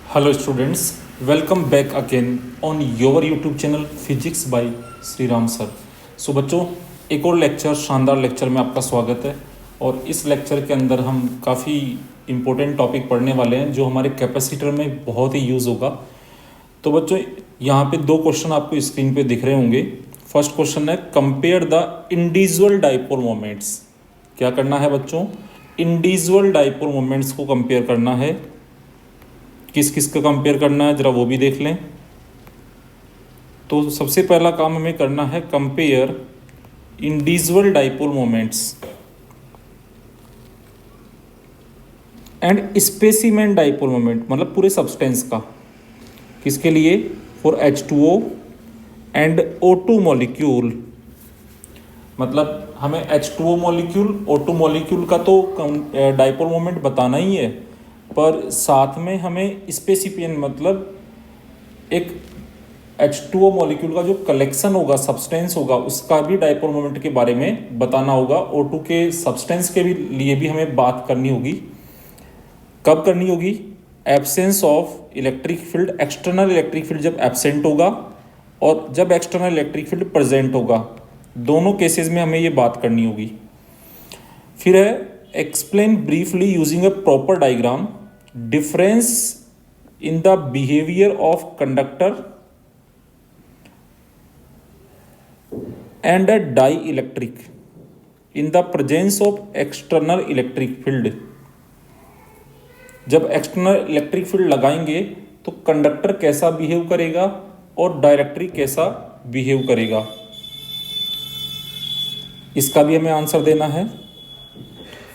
Hello students, welcome back again on your YouTube channel Physics by Shri Ram sir. So बच्चों, एक और lecture, शानदार lecture में आपका स्वागत है। और इस लेक्चर के अंदर हम काफ़ी इम्पोर्टेंट टॉपिक पढ़ने वाले हैं जो हमारे कैपेसिटर में बहुत ही यूज़ होगा। तो बच्चों, यहाँ पे दो क्वेश्चन आपको स्क्रीन पे दिख रहे होंगे। फर्स्ट क्वेश्चन है compare the individual dipole moments. क्या करना है बच्चों? इंडिविजुअल डाइपोल मोमेंट्स को कंपेयर करना है। किस किस का कंपेयर करना है ज़रा वो भी देख लें। तो सबसे पहला काम हमें करना है compare individual dipole moments and specimen dipole moment, मतलब पूरे सब्सटेंस का। किसके लिए? For H2O and O2 molecule. मतलब हमें H2O मॉलिक्यूल, O2 मॉलिक्यूल का तो डाइपोल मोमेंट बताना ही है, पर साथ में हमें स्पेसिफियन मतलब एक H2O मॉलिक्यूल का जो कलेक्शन होगा, सब्सटेंस होगा, उसका भी डाइपोल मोमेंट के बारे में बताना होगा। O2 के सब्सटेंस के भी लिए भी हमें बात करनी होगी। कब करनी होगी? Absence of electric field, external electric field जब एब्सेंट होगा और जब एक्सटर्नल इलेक्ट्रिक फील्ड प्रेजेंट होगा, दोनों केसेस में हमें ये बात करनी होगी। फिर है explain briefly using a proper diagram difference in the behaviour of conductor and a dielectric in the presence of external electric field. जब एक्सटर्नल इलेक्ट्रिक फील्ड लगाएंगे तो कंडक्टर कैसा बिहेव करेगा और डाइलेक्ट्रिक कैसा बिहेव करेगा, इसका भी हमें आंसर देना है।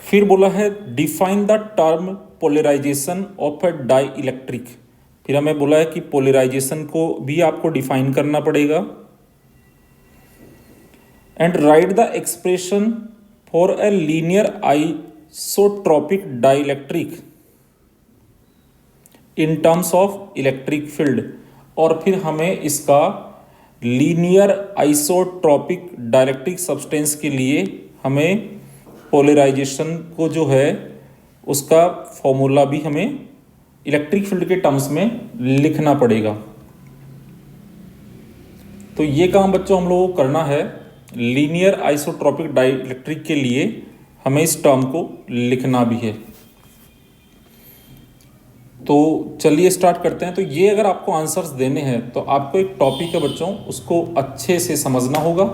फिर बोला है define the term polarisation of a dielectric. फिर हमें बोला है कि पोलराइजेशन को भी आपको डिफाइन करना पड़ेगा। And write the expression for a linear isotropic dielectric in terms of electric field. और फिर हमें इसका लीनियर आइसोट्रोपिक डाइलेक्ट्रिक सब्सटेंस के लिए हमें पोलराइजेशन को जो है उसका फॉर्मूला भी हमें इलेक्ट्रिक फील्ड के टर्म्स में लिखना पड़ेगा। तो ये काम बच्चों हम लोगों को करना है। लीनियर आइसोट्रोपिक डाइलेक्ट्रिक के लिए हमें इस टर्म को लिखना भी है। तो चलिए स्टार्ट करते हैं। तो ये अगर आपको आंसर्स देने हैं तो आपको एक टॉपिक है बच्चों, उसको अच्छे से समझना होगा।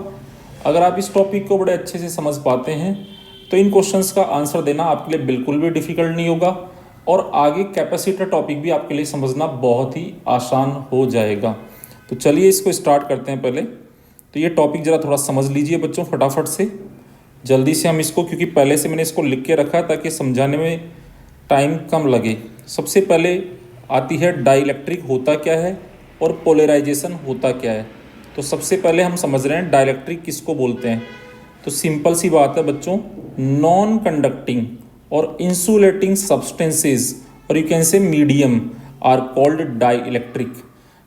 अगर आप इस टॉपिक को बड़े अच्छे से समझ पाते हैं तो इन क्वेश्चंस का आंसर देना आपके लिए बिल्कुल भी डिफिकल्ट नहीं होगा और आगे कैपेसिटर टॉपिक भी आपके लिए समझना बहुत ही आसान हो जाएगा। तो चलिए इसको स्टार्ट करते हैं। पहले तो ये टॉपिक ज़रा थोड़ा समझ लीजिए बच्चों फटाफट से, जल्दी से हम इसको, क्योंकि पहले से मैंने इसको लिख के रखा है ताकि समझाने में टाइम कम लगे। सबसे पहले आती है डाइलेक्ट्रिक होता क्या है और पोलराइजेशन होता क्या है। तो सबसे पहले हम समझ रहे हैं डाइलेक्ट्रिक किसको बोलते हैं। तो सिंपल सी बात है बच्चों, नॉन कंडक्टिंग और इंसुलेटिंग सब्सटेंसेस और you can say medium are called dielectric.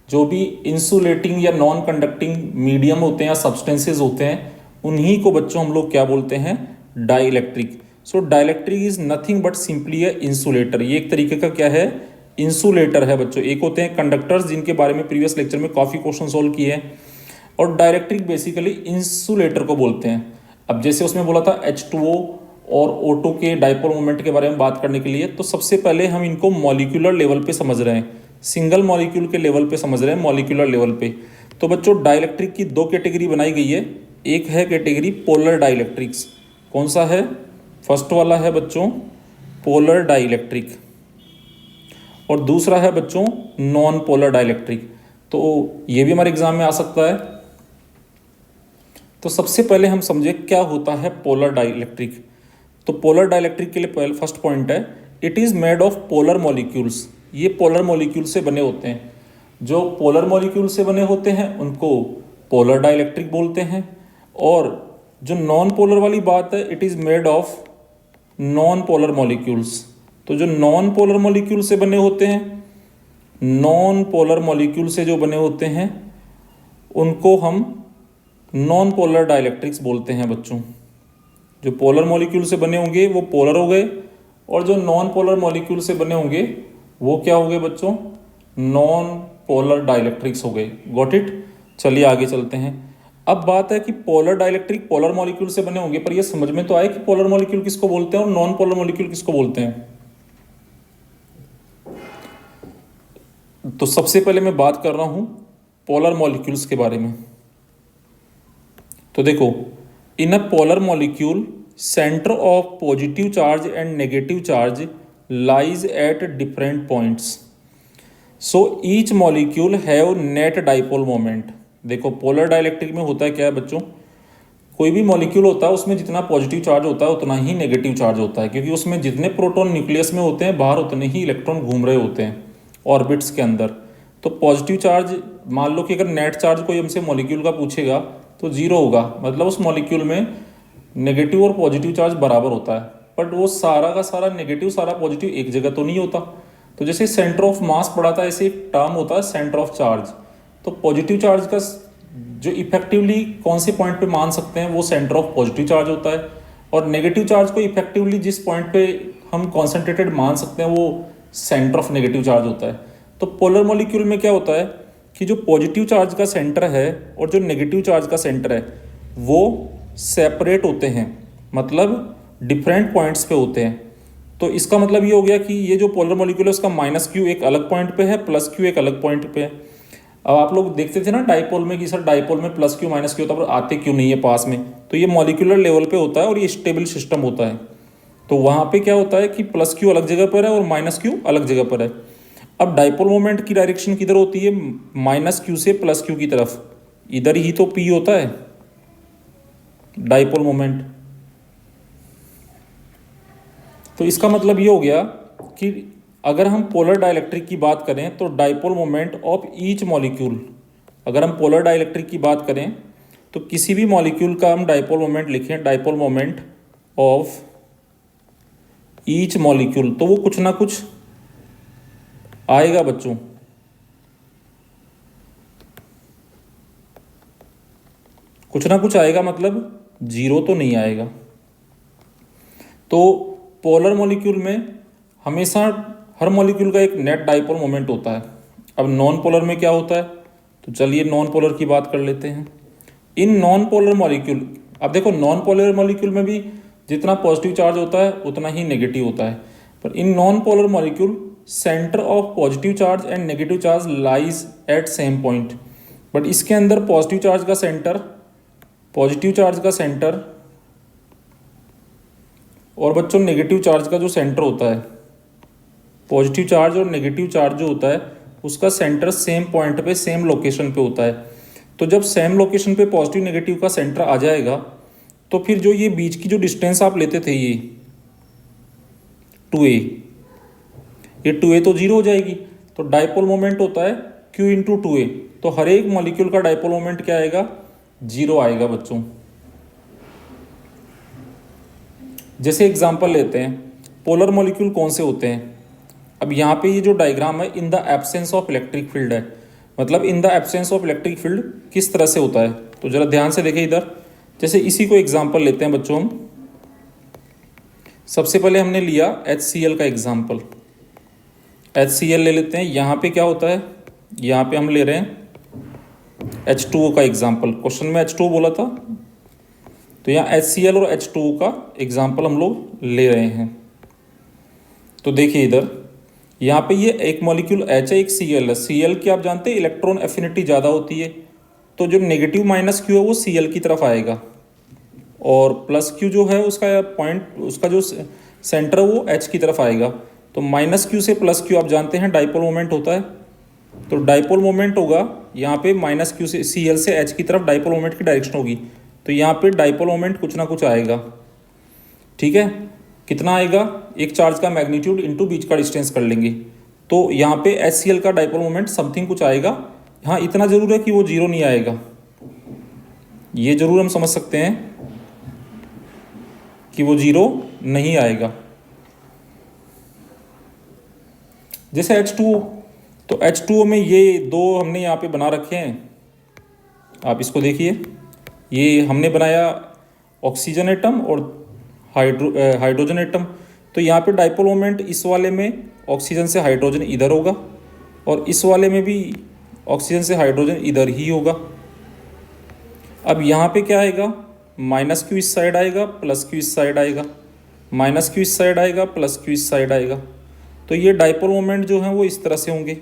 जो भी इंसुलेटिंग या नॉन कंडक्टिंग मीडियम होते हैं या सब्सटेंसेस होते हैं, उन्हीं को बच्चों हम लोग क्या बोलते हैं? Dielectric. So dielectric is nothing but simply a insulator. ये एक तरीके का क्या है? इंसुलेटर है बच्चों। एक होते हैं कंडक्टर्स, जिनके बारे में प्रीवियस लेक्चर में काफ़ी क्वेश्चन सोल्व किए हैं, और डाइलेक्ट्रिक बेसिकली इंसुलेटर को बोलते हैं। अब जैसे उसमें बोला था H2O और O2 के डाइपोल मोमेंट के बारे में बात करने के लिए, तो सबसे पहले हम इनको मॉलिक्यूलर लेवल पे समझ रहे हैं, सिंगल मॉलिक्यूल के लेवल पे समझ रहे हैं, मॉलिक्यूलर लेवल पे। तो बच्चों डाइलेक्ट्रिक की दो कैटेगरी बनाई गई है। एक है कैटेगरी पोलर डाइलेक्ट्रिक्स। कौन सा है? फर्स्ट वाला है बच्चों पोलर डाइलेक्ट्रिक, और दूसरा है बच्चों नॉन पोलर डाइलेक्ट्रिक। तो ये भी हमारे एग्जाम में आ सकता है। तो सबसे पहले हम समझे क्या होता है पोलर डाइलेक्ट्रिक। तो पोलर डाइलेक्ट्रिक के लिए पहले फर्स्ट पॉइंट है, it is made of polar molecules. ये पोलर मॉलिक्यूल से बने होते हैं। जो पोलर मॉलिक्यूल से बने होते हैं उनको पोलर डाइलेक्ट्रिक बोलते हैं, और जो नॉन पोलर वाली बात है, it is made of non polar molecules. तो जो नॉन पोलर मॉलिक्यूल से बने होते हैं, नॉन पोलर मॉलिक्यूल से जो बने होते हैं उनको हम नॉन पोलर डाइलेक्ट्रिक्स बोलते हैं बच्चों। जो पोलर मॉलिक्यूल से बने होंगे वो पोलर हो गए, और जो नॉन पोलर मॉलिक्यूल से बने होंगे वो क्या हो गए बच्चों? नॉन पोलर डाइलेक्ट्रिक्स हो गए। Got it. चलिए आगे चलते हैं। अब बात है कि पोलर डाइलेक्ट्रिक पोलर मॉलिक्यूल से बने होंगे, पर ये समझ में तो आए कि पोलर मॉलिक्यूल किसको बोलते हैं और नॉन पोलर मॉलिक्यूल किसको बोलते हैं। तो सबसे पहले मैं बात कर रहा हूं पोलर मॉलिक्यूल्स के बारे में। तो देखो, in a polar molecule centre of positive charge and negative charge lies at different points, so each molecule have net dipole moment. देखो पोलर डाइलेक्ट्रिक में होता है क्या है बच्चों, कोई भी मॉलिक्यूल होता है उसमें जितना पॉजिटिव चार्ज होता है उतना ही नेगेटिव चार्ज होता है, क्योंकि उसमें जितने प्रोटॉन न्यूक्लियस में होते हैं बाहर उतने ही इलेक्ट्रॉन घूम रहे होते हैं ऑर्बिट्स के अंदर। तो पॉजिटिव चार्ज, मान लो कि अगर नेट चार्ज कोई हमसे मॉलिक्यूल का पूछेगा तो जीरो होगा, मतलब उस मॉलिक्यूल में नेगेटिव और पॉजिटिव चार्ज बराबर होता है। बट वो सारा का सारा नेगेटिव सारा पॉजिटिव एक जगह तो नहीं होता। तो जैसे सेंटर ऑफ मास पढ़ा था, ऐसे एक टर्म होता है सेंटर ऑफ चार्ज। तो पॉजिटिव चार्ज का जो इफेक्टिवली कौन से पॉइंट पे मान सकते हैं वो सेंटर ऑफ पॉजिटिव चार्ज होता है, और नेगेटिव चार्ज को इफेक्टिवली जिस पॉइंट पे हम कॉन्सेंट्रेटेड मान सकते हैं वो सेंटर ऑफ नेगेटिव चार्ज होता है। तो पोलर मॉलिक्यूल में क्या होता है कि जो पॉजिटिव चार्ज का सेंटर है और जो नेगेटिव चार्ज का सेंटर है वो सेपरेट होते हैं, मतलब डिफरेंट पॉइंट्स पे होते हैं। तो इसका मतलब ये हो गया कि ये जो पोलर मॉलिक्यूल है उसका माइनस क्यू एक अलग पॉइंट पे है, प्लस क्यू एक अलग पॉइंट पे है। अब आप लोग देखते थे ना डाइपोल में कि सर डाइपोल में प्लस क्यू माइनस क्यू होता है पर आते क्यों नहीं है पास में, तो ये मॉलिक्यूलर लेवल पे होता है और ये स्टेबल सिस्टम होता है। तो वहाँ पे क्या होता है कि प्लस क्यू अलग जगह पर है और माइनस क्यू अलग जगह पर है। अब डाइपोल मोमेंट की डायरेक्शन किधर होती है, माइनस क्यू से प्लस क्यू की तरफ, इधर ही तो पी होता है डाइपोल मोमेंट। तो इसका मतलब ये हो गया कि अगर हम पोलर डाइलेक्ट्रिक की बात करें तो dipole moment of each molecule, अगर हम पोलर डाइलेक्ट्रिक की बात करें तो किसी भी मॉलिक्यूल का हम डाइपोल मोमेंट लिखें, dipole moment of each molecule, तो वो कुछ ना कुछ आएगा बच्चों। कुछ ना कुछ आएगा, मतलब जीरो तो नहीं आएगा। तो पोलर मॉलिक्यूल में हमेशा हर मॉलिक्यूल का एक नेट डाइपोल मोमेंट होता है। अब नॉन पोलर में क्या होता है, तो चलिए नॉन पोलर की बात कर लेते हैं। इन नॉन पोलर मॉलिक्यूल, अब देखो नॉन पोलर मॉलिक्यूल में भी जितना पॉजिटिव चार्ज होता है उतना ही नेगेटिव होता है, पर in non polar molecule centre of positive charge and negative charge lies eight same point. But इसके अंदर पॉजिटिव चार्ज का सेंटर और बच्चों नेगेटिव चार्ज का जो सेंटर होता है, पॉजिटिव चार्ज और नेगेटिव चार्ज जो होता है उसका सेंटर सेम पॉइंट पे सेम लोकेशन पे होता है। तो जब सेम लोकेशन पे पॉजिटिव नेगेटिव का सेंटर आ जाएगा तो फिर जो ये बीच की जो डिस्टेंस आप लेते थे ये 2a, ये 2a तो जीरो हो जाएगी। तो डाइपोल मोमेंट होता है q इंटू 2a, तो हर एक मॉलिक्यूल का डाइपोल मोमेंट क्या आएगा, जीरो आएगा बच्चों। जैसे एग्जांपल लेते हैं, पोलर मॉलिक्यूल कौन से होते हैं। अब यहाँ पे ये जो डायग्राम है in the absence of electric field है, मतलब in the absence of electric field किस तरह से होता है। तो जरा ध्यान से देखें इधर, जैसे इसी को एग्जांपल लेते हैं बच्चों हम। सबसे पहले हमने लिया HCl का एग्जांपल, HCl ले लेते हैं। यहाँ पे क्या होता है, यहाँ पे हम ले रहे हैं H2O का एग्जांपल। क्वेश्चन में H2O बोला था, तो यहाँ HCl और H2O का एग्जांपल हम लोग ले रहे हैं। तो देखिए इधर, यहाँ पे ये एक मॉलिक्यूल H है, एक Cl है। Cl की आप जानते हैं इलेक्ट्रॉन एफिनिटी ज़्यादा होती है, तो जो नेगेटिव माइनस क्यू है वो Cl की तरफ आएगा, और प्लस क्यू जो है उसका पॉइंट, उसका जो सेंटर है वो H की तरफ आएगा। तो माइनस क्यू से प्लस क्यू आप जानते हैं डाइपोल मोमेंट होता है, तो डाइपोल मोमेंट होगा यहाँ पे माइनस क्यू से Cl से H की तरफ डाइपोल मोमेंट की डायरेक्शन होगी। तो यहाँ पे डाइपोल मोमेंट कुछ ना कुछ आएगा, ठीक है। कितना आएगा, एक चार्ज का मैग्नीट्यूड इंटू बीच का डिस्टेंस कर लेंगे। तो यहाँ पे HCl का डाइपोल मोमेंट समथिंग कुछ आएगा। हाँ इतना जरूर है कि वो जीरो नहीं आएगा, ये जरूर हम समझ सकते हैं कि वो जीरो नहीं आएगा। जैसे H2O, तो H2O में ये दो हमने यहाँ पे बना रखे हैं, आप इसको देखिए। ये हमने बनाया ऑक्सीजन एटम और हाइड्रोजन एटम। तो यहाँ पे डाइपोल मोमेंट इस वाले में ऑक्सीजन से हाइड्रोजन इधर होगा और इस वाले में भी ऑक्सीजन से हाइड्रोजन इधर ही होगा। अब यहाँ पे क्या आएगा, माइनस क्यू इस साइड आएगा, प्लस क्यू इस साइड आएगा, माइनस क्यू इस साइड आएगा, प्लस क्यू इस साइड आएगा। तो ये डाइपोल मोमेंट जो है वो इस तरह से होंगे।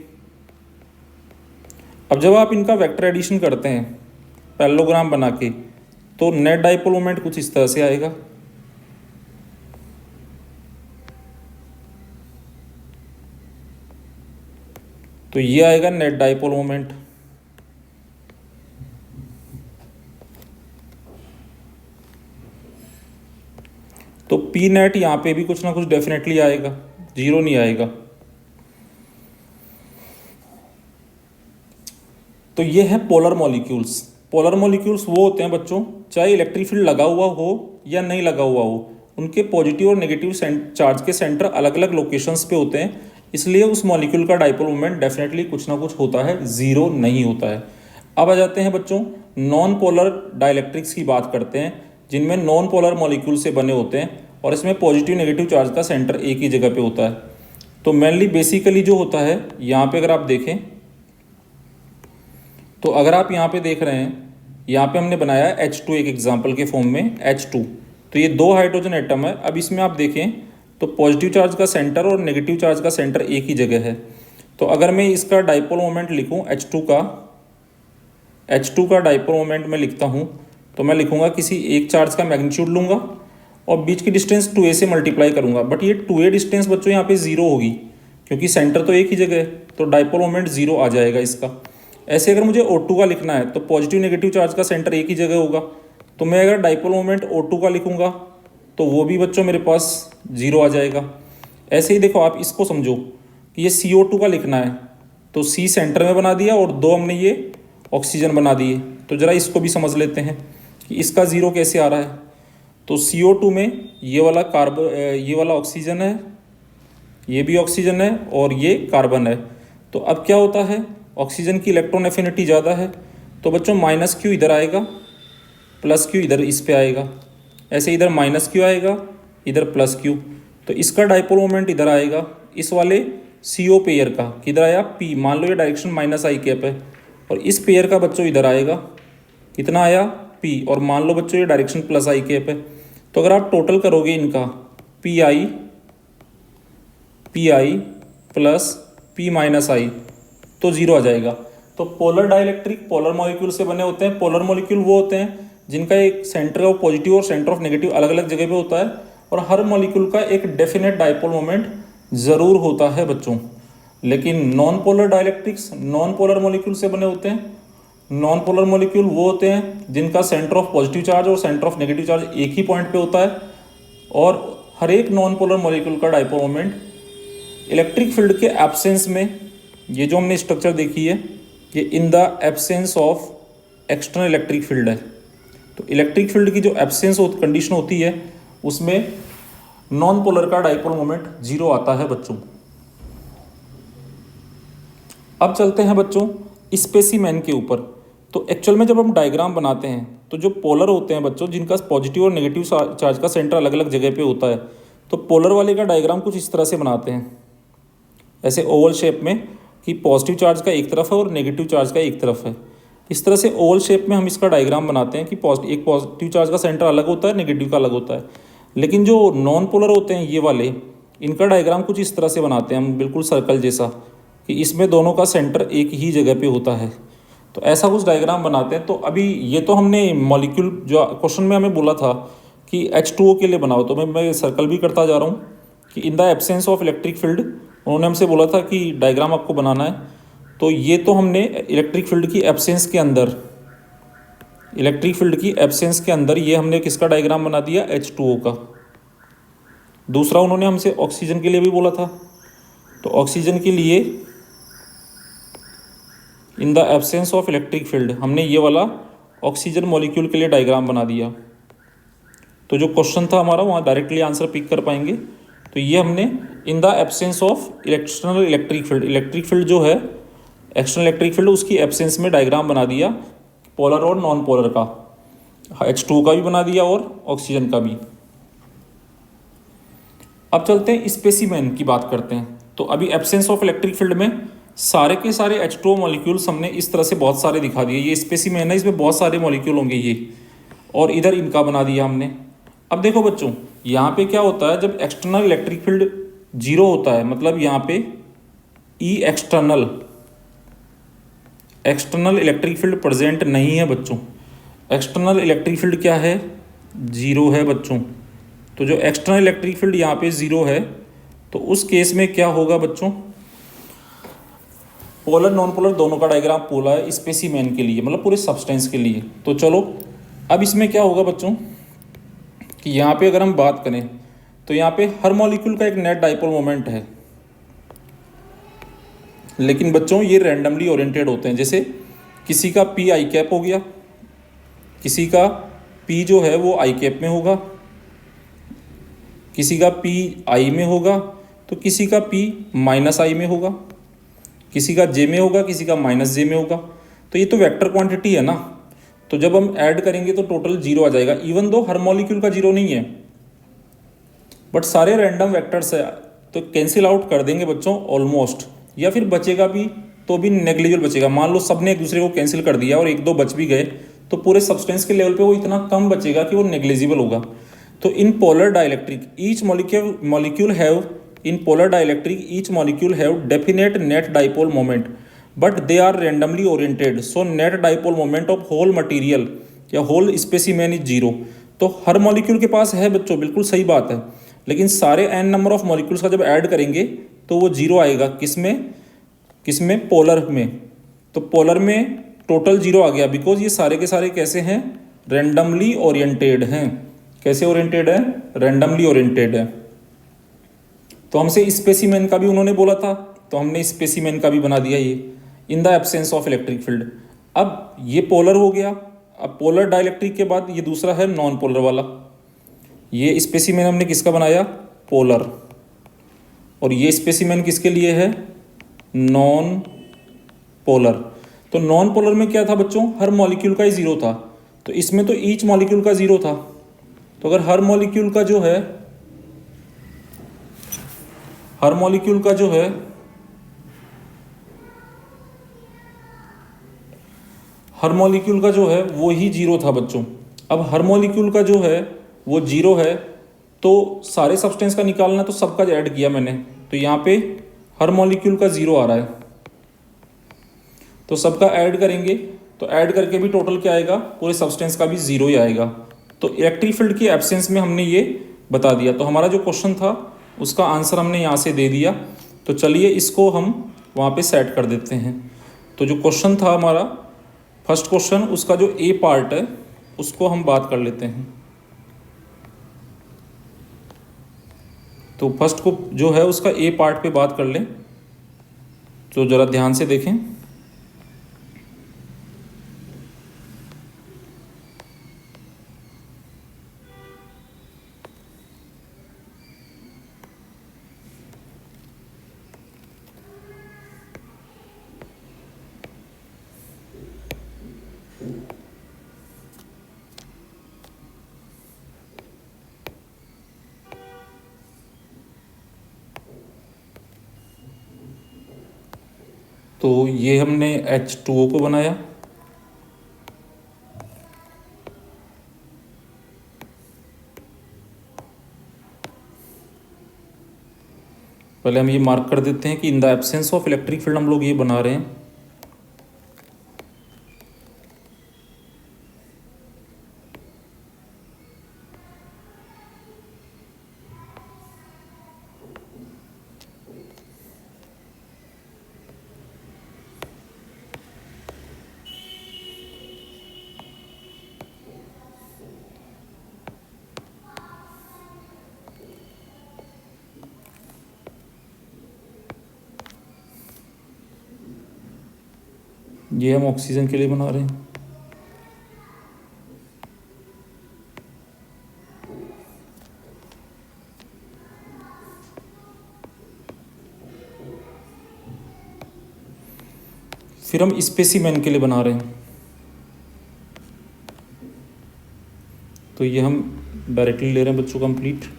अब जब आप इनका वेक्टर एडिशन करते हैं पैरेललोग्राम बना के, तो नेट डाइपोल मोमेंट कुछ इस तरह से आएगा। तो ये आएगा नेट डाइपोल मोमेंट। तो पी नेट यहाँ पे भी कुछ ना कुछ डेफिनेटली आएगा, जीरो नहीं आएगा। तो ये है पोलर मॉलिक्यूल्स। पोलर मॉलिक्यूल्स वो होते हैं बच्चों, चाहे इलेक्ट्रिक फील्ड लगा हुआ हो या नहीं लगा हुआ हो, उनके पॉजिटिव और नेगेटिव चार्ज के सेंटर अलग अलग लोकेशंस पे होते हैं, इसलिए उस मॉलिक्यूल का डाइपोल मोमेंट डेफिनेटली कुछ ना कुछ होता है, जीरो नहीं होता है। अब आ जाते हैं बच्चों नॉन पोलर डाइलेक्ट्रिक्स की बात करते हैं, जिनमें नॉन पोलर मॉलिक्यूल से बने होते हैं और इसमें पॉजिटिव नेगेटिव चार्ज का सेंटर एक ही जगह पे होता है। तो मेनली बेसिकली जो होता है यहाँ पे अगर आप देखें, तो अगर आप यहाँ पे देख रहे हैं, यहाँ पे हमने बनाया है H2 एक एग्जाम्पल के फॉर्म में H2। तो ये दो हाइड्रोजन एटम है। अब इसमें आप देखें तो पॉजिटिव चार्ज का सेंटर और नेगेटिव चार्ज का सेंटर एक ही जगह है। तो अगर मैं इसका डाइपोल मोमेंट लिखूँ H2 का डाइपोल मोमेंट मैं लिखता हूँ, तो मैं लिखूँगा किसी एक चार्ज का मैग्नीट्यूड लूँगा और बीच की डिस्टेंस 2a से मल्टीप्लाई करूँगा। बट ये 2a डिस्टेंस बच्चों यहाँ पे जीरो होगी, क्योंकि सेंटर तो एक ही जगह है, तो डाइपोल मोमेंट जीरो आ जाएगा इसका। ऐसे अगर मुझे O2 का लिखना है तो पॉजिटिव नेगेटिव चार्ज का सेंटर एक ही जगह होगा, तो मैं अगर डाइपोल मोमेंट O2 का लिखूँगा तो वो भी बच्चों मेरे पास जीरो आ जाएगा। ऐसे ही देखो आप इसको समझो कि ये CO2 का लिखना है, तो C सेंटर में बना दिया और दो हमने ये ऑक्सीजन बना दिए। तो ज़रा इसको भी समझ लेते हैं कि इसका ज़ीरो कैसे आ रहा है। तो CO2 में ये वाला ऑक्सीजन है, ये भी ऑक्सीजन है और ये कार्बन है। तो अब क्या होता है, ऑक्सीजन की इलेक्ट्रॉन एफिनिटी ज़्यादा है, तो बच्चों माइनस क्यू इधर आएगा, प्लस क्यू इधर इस पे आएगा। ऐसे इधर माइनस क्यू आएगा, इधर प्लस क्यू। तो इसका डाइपोल मोमेंट इधर आएगा, इस वाले CO पेयर का किधर आया P। मान लो ये डायरेक्शन माइनस आई कैप है और इस पेयर का बच्चों इधर आएगा, कितना आया P। और मान लो बच्चों ये डायरेक्शन प्लस आई कैप है। तो अगर आप टोटल करोगे इनका PI प्लस P माइनस आई, तो जीरो आ जाएगा। तो पोलर डाइलेक्ट्रिक पोलर मॉलिक्यूल से बने होते हैं। पोलर मॉलिक्यूल वो होते हैं जिनका एक सेंटर ऑफ पॉजिटिव और सेंटर ऑफ नेगेटिव अलग अलग जगह पे होता है, और हर मॉलिक्यूल का एक डेफिनेट डाइपोल मोमेंट ज़रूर होता है बच्चों। लेकिन non polar dielectrics non polar molecule से बने होते हैं। नॉन पोलर मॉलिक्यूल वो होते हैं जिनका सेंटर ऑफ पॉजिटिव चार्ज और सेंटर ऑफ नेगेटिव चार्ज एक ही पॉइंट पे होता है, और हर एक नॉन पोलर मॉलिक्यूल का डाइपोल मोमेंट इलेक्ट्रिक फील्ड के एब्सेंस में, ये जो हमने स्ट्रक्चर देखी है, ये in the absence of external electric field है। तो इलेक्ट्रिक फील्ड की जो एब्सेंस कंडीशन होती है उसमें नॉन पोलर का डाइपोल मोमेंट जीरो आता है बच्चों। अब चलते हैं बच्चों स्पेसिमेन के ऊपर। तो एक्चुअल में जब हम डायग्राम बनाते हैं तो जो पोलर होते हैं बच्चों, जिनका पॉजिटिव और नेगेटिव चार्ज का सेंटर अलग अलग जगह पे होता है, तो पोलर वाले का डायग्राम कुछ इस तरह से बनाते हैं, ऐसे ओवल शेप में, कि पॉजिटिव चार्ज का एक तरफ है और नेगेटिव चार्ज का एक तरफ है। इस तरह से ओवल शेप में हम इसका डायग्राम बनाते हैं कि एक पॉजिटिव चार्ज का सेंटर अलग होता है, नेगेटिव का अलग होता है। लेकिन जो नॉन पोलर होते हैं ये वाले, इनका डायग्राम कुछ इस तरह से बनाते हैं हम, बिल्कुल सर्कल जैसा, कि इसमें दोनों का सेंटर एक ही जगह पे होता है। तो ऐसा कुछ डायग्राम बनाते हैं। तो अभी ये तो हमने मॉलिक्यूल, जो क्वेश्चन में हमें बोला था कि H2O के लिए बनाओ, तो मैं सर्कल भी करता जा रहा हूँ कि in the absence of electric field, उन्होंने हमसे बोला था कि डायग्राम आपको बनाना है। तो ये तो हमने इलेक्ट्रिक फील्ड की एब्सेंस के अंदर ये हमने किसका डायग्राम बना दिया, H2O का। दूसरा उन्होंने हमसे ऑक्सीजन के लिए भी बोला था, तो ऑक्सीजन के लिए in the absence of electric field हमने ये वाला ऑक्सीजन मॉलिक्यूल के लिए डायग्राम बना दिया। तो जो क्वेश्चन था हमारा वहाँ डायरेक्टली आंसर पिक कर पाएंगे। तो ये हमने in the absence of external electric field जो है एक्सटर्नल इलेक्ट्रिक फील्ड, उसकी एब्सेंस में डायग्राम बना दिया, पोलर और नॉन पोलर का, H2O का भी बना दिया और ऑक्सीजन का भी। अब चलते हैं स्पेसिमेन की बात करते हैं। तो अभी एब्सेंस ऑफ इलेक्ट्रिक फील्ड में सारे के सारे H2O मॉलिक्यूल्स हमने इस तरह से बहुत सारे दिखा दिए। ये स्पेसिमेन है, इसमें बहुत सारे मॉलिक्यूल होंगे ये, और इधर इनका बना दिया हमने। अब देखो बच्चों, यहाँ पे क्या होता है, जब एक्सटर्नल इलेक्ट्रिक फील्ड जीरो होता है, मतलब यहाँ पे ई एक्सटर्नल इलेक्ट्रिक फील्ड प्रेजेंट नहीं है बच्चों। एक्सटर्नल इलेक्ट्रिक फील्ड क्या है, जीरो है बच्चों। तो जो एक्सटर्नल इलेक्ट्रिक फील्ड यहाँ पे जीरो है, तो उस केस में क्या होगा बच्चों, पोलर नॉन पोलर दोनों का डायग्राम पोला है स्पेसिमेन के लिए, मतलब पूरे सब्सटेंस के लिए। तो चलो अब इसमें क्या होगा बच्चों कि यहाँ पे अगर हम बात करें तो यहाँ पे हर मॉलिक्यूल का एक नेट डाइपोल मोमेंट है, लेकिन बच्चों ये रैंडमली ओरिएंटेड होते हैं। जैसे किसी का पी आई कैप हो गया, किसी का पी जो है वो आई कैप में होगा, किसी का पी आई में होगा, तो किसी का पी माइनस आई में होगा, किसी का जे में होगा, किसी का माइनस जे में होगा। तो ये तो वेक्टर क्वांटिटी है ना, तो जब हम ऐड करेंगे तो टोटल जीरो आ जाएगा, इवन दो हर मॉलिक्यूल का जीरो नहीं है, बट सारे रैंडम वेक्टर्स है, तो कैंसिल आउट कर देंगे बच्चों ऑलमोस्ट, या फिर बचेगा भी तो भी नेग्लिजिबल बचेगा। मान लो सबने एक दूसरे को कैंसिल कर दिया और एक दो बच भी गए, तो पूरे सब्सटेंस के लेवल पे वो इतना कम बचेगा कि वो नेग्लिजिबल होगा। तो in polar dielectric each molecule have in polar dielectric each molecule have definite net dipole moment, but they are randomly oriented, so net dipole moment of whole material या होल स्पेसिमेन इज जीरो। तो हर molecule के पास है बच्चों, बिल्कुल सही बात है, लेकिन सारे एन नंबर ऑफ मॉलिक्यूल्स का जब ऐड करेंगे तो वो जीरो आएगा। किसमें पोलर में। तो पोलर में टोटल जीरो आ गया, बिकॉज ये सारे के सारे कैसे हैं, रैंडमली ओरिएंटेड हैं। कैसे ओरिएंटेड है, रैंडमली ओरिएंटेड है। तो हमसे स्पेसिमेन का भी उन्होंने बोला था, तो हमने स्पेसिमेन का भी बना दिया ये, in the absence of electric field. अब ये पोलर हो गया। अब पोलर डाइलेक्ट्रिक के बाद ये दूसरा है नॉन पोलर वाला। ये स्पेसिमेन हमने किसका बनाया, पोलर, और ये स्पेसिमेन किसके लिए है, नॉन पोलर। तो नॉन पोलर में क्या था बच्चों, हर मॉलिक्यूल का ही जीरो था, तो इसमें तो ईच मॉलिक्यूल का जीरो था। तो अगर हर मॉलिक्यूल का जो है वो ही जीरो था बच्चों। अब हर मॉलिक्यूल का जो है वो जीरो है, तो सारे सब्सटेंस का निकालना, तो सबका ऐड किया मैंने, तो यहाँ पे हर मॉलिक्यूल का जीरो आ रहा है, तो सबका ऐड करेंगे, तो ऐड करके भी टोटल क्या आएगा, पूरे सब्सटेंस का भी जीरो ही आएगा। तो इलेक्ट्रिक फील्ड की एब्सेंस में हमने ये बता दिया। तो हमारा जो क्वेश्चन था उसका आंसर हमने यहाँ से दे दिया। तो चलिए इसको हम वहाँ पे सेट कर देते हैं। तो जो क्वेश्चन था हमारा फर्स्ट क्वेश्चन, उसका जो ए पार्ट है उसको हम बात कर लेते हैं। तो फर्स्ट को जो है उसका ए पार्ट पे बात कर लें, तो ज़रा ध्यान से देखें। तो ये हमने H2O को बनाया, पहले हम ये मार्क कर देते हैं कि in the absence of electric field हम लोग ये बना रहे हैं। ये हम ऑक्सीजन के लिए बना रहे हैं। फिर हम स्पेसिमेन के लिए बना रहे हैं। तो ये हम डायरेक्टली ले रहे हैं बच्चों कंप्लीट।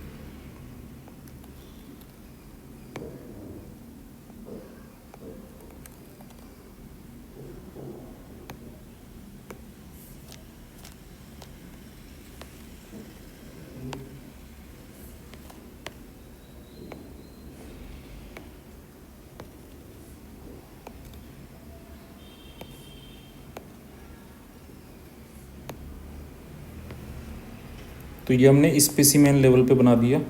तो ये हमने स्पेसिमेन लेवल पे बना दिया।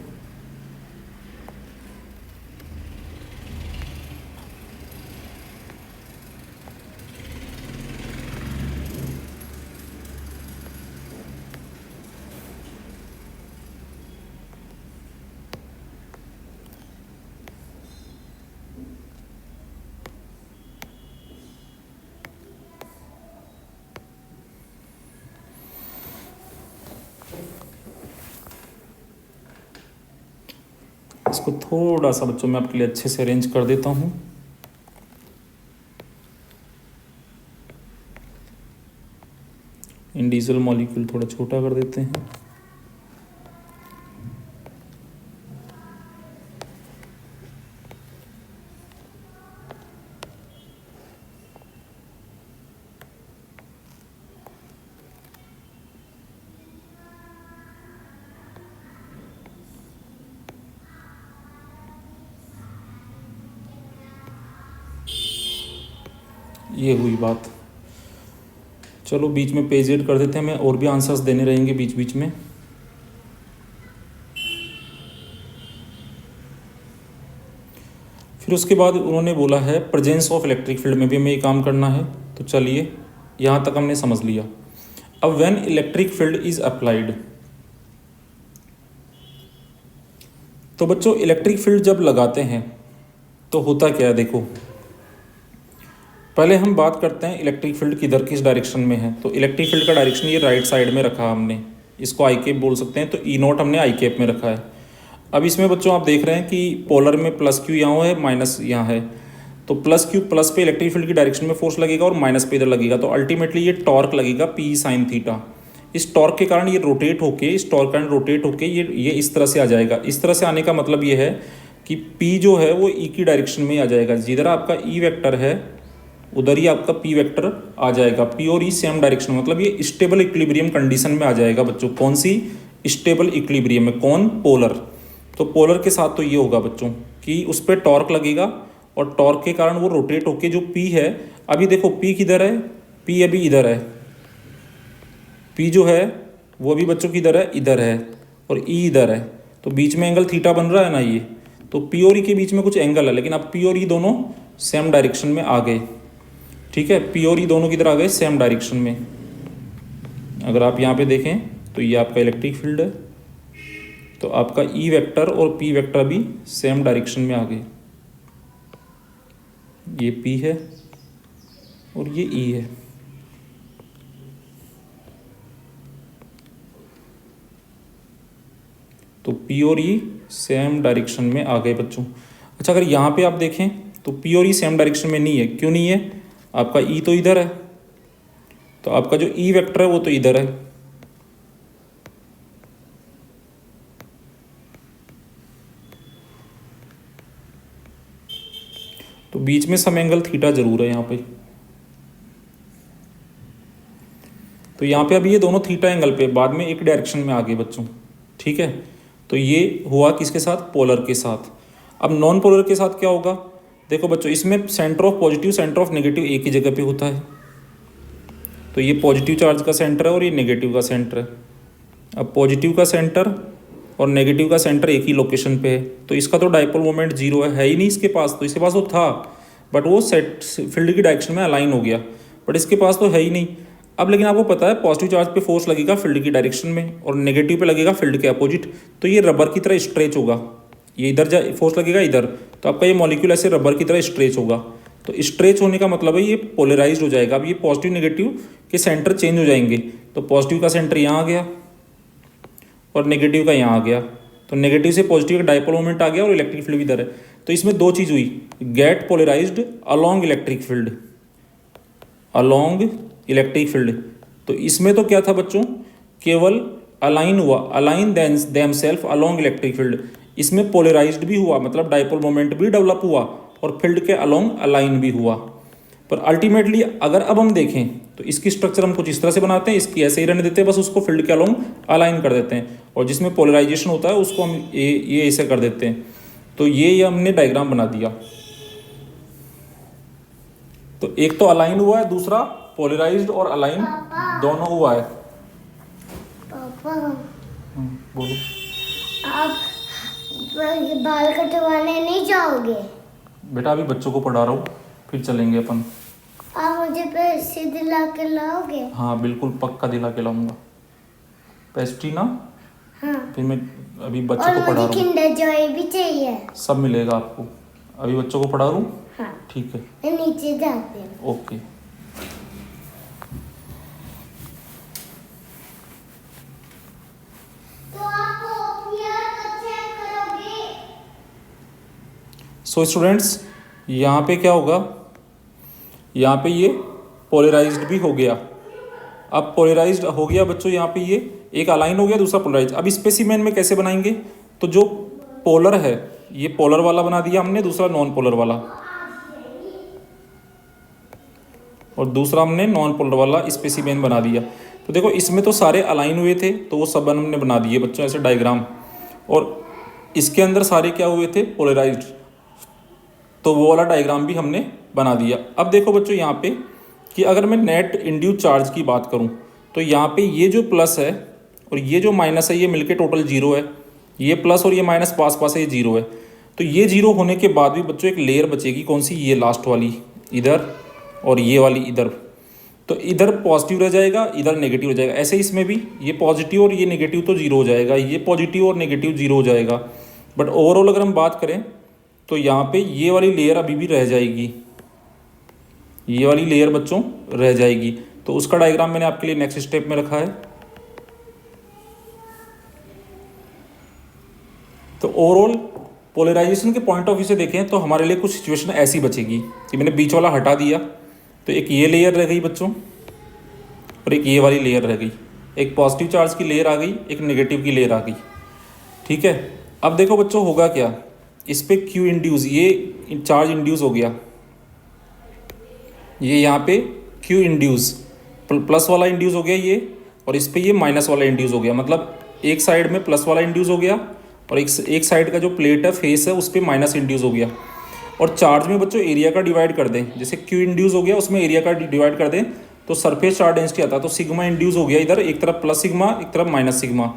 इसको थोड़ा सा बच्चों मैं आपके लिए अच्छे से अरेंज कर देता हूँ। इंडिविजुअल मॉलिक्यूल थोड़ा छोटा कर देते हैं। ये हुई बात। चलो बीच में पेज ऐड कर देते हैं, हमें और भी आंसर्स देने रहेंगे बीच बीच में। फिर उसके बाद उन्होंने बोला है प्रेजेंस ऑफ इलेक्ट्रिक फील्ड में भी हमें ये काम करना है। तो चलिए यहाँ तक हमने समझ लिया। अब when electric field is applied, तो बच्चों इलेक्ट्रिक फील्ड जब लगाते हैं तो होता क्या है, देखो पहले हम बात करते हैं इलेक्ट्रिक फील्ड किधर किस डायरेक्शन में है। तो इलेक्ट्रिक फील्ड का डायरेक्शन ये राइट साइड में रखा हमने, इसको आई कैप बोल सकते हैं। तो ई नॉट हमने आई कैप में रखा है। अब इसमें बच्चों आप देख रहे हैं कि पोलर में प्लस क्यू यहाँ है, माइनस यहाँ है। तो प्लस क्यू प्लस पे इलेक्ट्रिक फील्ड की डायरेक्शन में फोर्स लगेगा और माइनस पे इधर लगेगा। तो अल्टीमेटली ये टॉर्क लगेगा पी साइन थीटा। इस टॉर्क के कारण ये रोटेट होके, इस टॉर्क कारण रोटेट होके ये इस तरह से आ जाएगा। इस तरह से आने का मतलब ये है कि पी जो है वो ई की डायरेक्शन में आ जाएगा। जिधर आपका ई वेक्टर है उधर ही आपका पी वेक्टर आ जाएगा। पी और ई सेम डायरेक्शन, मतलब ये स्टेबल इक्विलिब्रियम कंडीशन में आ जाएगा बच्चों। कौन सी स्टेबल इक्विलिब्रियम में? कौन? पोलर। तो पोलर के साथ तो ये होगा बच्चों कि उस पर टॉर्क लगेगा और टॉर्क के कारण वो रोटेट होके जो पी है, अभी देखो पी किधर है, पी अभी इधर है, पी जो है वो अभी बच्चों किधर है, इधर है, और ई इधर है। तो बीच में एंगल थीटा बन रहा है ना ये। तो पी और ई के बीच में कुछ एंगल है, लेकिन अब पी और ई दोनों सेम डायरेक्शन में आ गए। ठीक है, पी और ई दोनों किधर आ गए, सेम डायरेक्शन में। अगर आप यहाँ पे देखें तो ये आपका इलेक्ट्रिक फील्ड है, तो आपका ई वेक्टर और पी वेक्टर भी सेम डायरेक्शन में आ गए। ये पी है और ये ई है। तो पी और ई सेम डायरेक्शन में आ गए बच्चों। अच्छा, अगर यहाँ पे आप देखें तो पी और ई सेम डायरेक्शन में नहीं है। क्यों नहीं है? आपका ई तो इधर है, तो आपका जो ई वेक्टर है वो तो इधर है। तो बीच में सम एंगल थीटा जरूर है यहाँ पे। तो यहाँ पे अभी ये दोनों थीटा एंगल पे बाद में एक डायरेक्शन में आ गए बच्चों। ठीक है, तो ये हुआ किसके साथ? पोलर के साथ। अब नॉन पोलर के साथ क्या होगा? देखो बच्चों, इसमें centre of positive centre of negative एक ही जगह पे होता है। तो ये पॉजिटिव चार्ज का सेंटर है और ये नेगेटिव का सेंटर है। अब पॉजिटिव का सेंटर और नेगेटिव का सेंटर एक ही लोकेशन पे है, तो इसका तो डाइपोल मोमेंट जीरो है ही नहीं इसके पास। तो इसके पास तो था बट वो सेट फील्ड की डायरेक्शन में अलाइन हो गया, बट इसके पास तो है ही नहीं। अब लेकिन आपको पता है पॉजिटिव चार्ज पे फोर्स लगेगा फील्ड की डायरेक्शन में और नेगेटिव पे लगेगा फील्ड के अपोजिट। तो ये रबर की तरह स्ट्रेच होगा, ये इधर जा फोर्स लगेगा इधर, तो आपका ये मॉलिक्यूल ऐसे रबर की तरह स्ट्रेच होगा। तो स्ट्रेच होने का मतलब है ये पोलराइज्ड हो जाएगा। अब ये पॉजिटिव नेगेटिव के सेंटर चेंज हो जाएंगे। तो पॉजिटिव का सेंटर यहाँ आ गया और नेगेटिव का यहाँ आ गया। तो नेगेटिव से पॉजिटिव का डाइपोल मोमेंट आ गया और इलेक्ट्रिक फील्ड भी इधर है। तो इसमें दो चीज़ हुई, get polarised along electric field, along electric field. तो इसमें तो क्या था बच्चों, केवल अलाइन हुआ, align themselves along electric field. इसमें पोलराइज्ड भी हुआ, मतलब डाइपोल मोमेंट भी डेवलप हुआ और फील्ड के अलोंग अलाइन भी हुआ। पर अल्टीमेटली अगर अब हम देखें तो इसकी स्ट्रक्चर हम कुछ इस तरह से बनाते हैं, इसकी ऐसे ही रहने देते हैं, बस उसको फील्ड के अलोंग अलाइन कर देते हैं, और जिसमें पोलराइजेशन होता है उसको हम ये ऐसे कर देते हैं। तो ये हमने डायग्राम बना दिया। तो एक तो अलाइन हुआ है, दूसरा पोलराइज्ड और अलाइन दोनों हुआ है। बोलो। आप बाल कटवाने नहीं जाओगे? बेटा अभी बच्चों को पढ़ा रहा हूँ, फिर चलेंगे अपन। आप मुझे पैसे दिला के लाओगे? हाँ बिल्कुल पक्का दिला के लाऊंगा। पेस्ट्री ना? हाँ। फिर मैं अभी बच्चों और को पढ़ा मुझे रहा हूँ। किंडर जॉय भी चाहिए। सब मिलेगा आपको। अभी बच्चों को पढ़ा रहा हूँ। हाँ। ठीक है, मैं नीचे जाती हूँ। ओके। तो आप कॉपियाँ कब चेक करोगे? सो स्टूडेंट्स, यहाँ पे क्या होगा, यहाँ पे ये पोलराइज्ड भी हो गया। अब पोलराइज्ड हो गया बच्चों, यहाँ पे ये एक अलाइन हो गया, दूसरा पोलराइज। अब स्पेसिमेन में कैसे बनाएंगे, तो जो पोलर है ये पोलर वाला बना दिया हमने, दूसरा नॉन पोलर वाला, और दूसरा हमने नॉन पोलर वाला स्पेसिमेन बना दिया। तो देखो इसमें तो सारे अलाइन हुए थे, तो वो सब हमने बना दिए बच्चों ऐसे डायग्राम, और इसके अंदर सारे क्या हुए थे, पोलराइज्ड, तो वो वाला डायग्राम भी हमने बना दिया। अब देखो बच्चों यहाँ पे कि अगर मैं नेट इंड्यूस चार्ज की बात करूँ, तो यहाँ पे ये जो प्लस है और ये जो माइनस है ये मिलके टोटल जीरो है, ये प्लस और ये माइनस पास पास है, ये जीरो है। तो ये जीरो होने के बाद भी बच्चों एक लेयर बचेगी, कौन सी, ये लास्ट वाली इधर और ये वाली इधर। तो इधर पॉजिटिव रह जाएगा, इधर नेगेटिव हो जाएगा। ऐसे इसमें भी ये पॉजिटिव और ये नेगेटिव तो जीरो हो जाएगा, ये पॉजिटिव और नेगेटिव जीरो हो जाएगा। बट ओवरऑल अगर हम बात करें तो यहाँ पे ये वाली लेयर अभी भी रह जाएगी, ये वाली लेयर बच्चों रह जाएगी। तो उसका डायग्राम मैंने आपके लिए नेक्स्ट स्टेप में रखा है। तो ओवरऑल पोलराइजेशन के पॉइंट ऑफ व्यू से देखें तो हमारे लिए कुछ सिचुएशन ऐसी बचेगी कि मैंने बीच वाला हटा दिया, तो एक ये लेयर रह गई बच्चों और एक ये वाली लेयर रह गई, एक पॉजिटिव चार्ज की लेयर आ गई, एक नेगेटिव की लेयर आ गई। ठीक है, अब देखो बच्चों होगा क्या, इस पे क्यू इंड्यूस, ये चार्ज इंड्यूस हो गया, ये यहाँ पे क्यू इंड्यूस प्लस वाला इंड्यूस हो गया ये, और इस पे ये माइनस वाला इंड्यूस हो गया। मतलब एक साइड में प्लस वाला इंड्यूस हो गया और एक साइड का जो प्लेट है फेस है उस पर माइनस इंड्यूस हो गया। और चार्ज में बच्चों एरिया का डिवाइड कर दें, जैसे क्यू इंड्यूस हो गया उसमें एरिया का डिवाइड कर दें तो सरफेस चार्ज डेंसिटी आता है। तो सिग्मा इंड्यूस हो गया इधर, एक तरफ प्लस सिग्मा एक तरफ माइनस सिग्मा।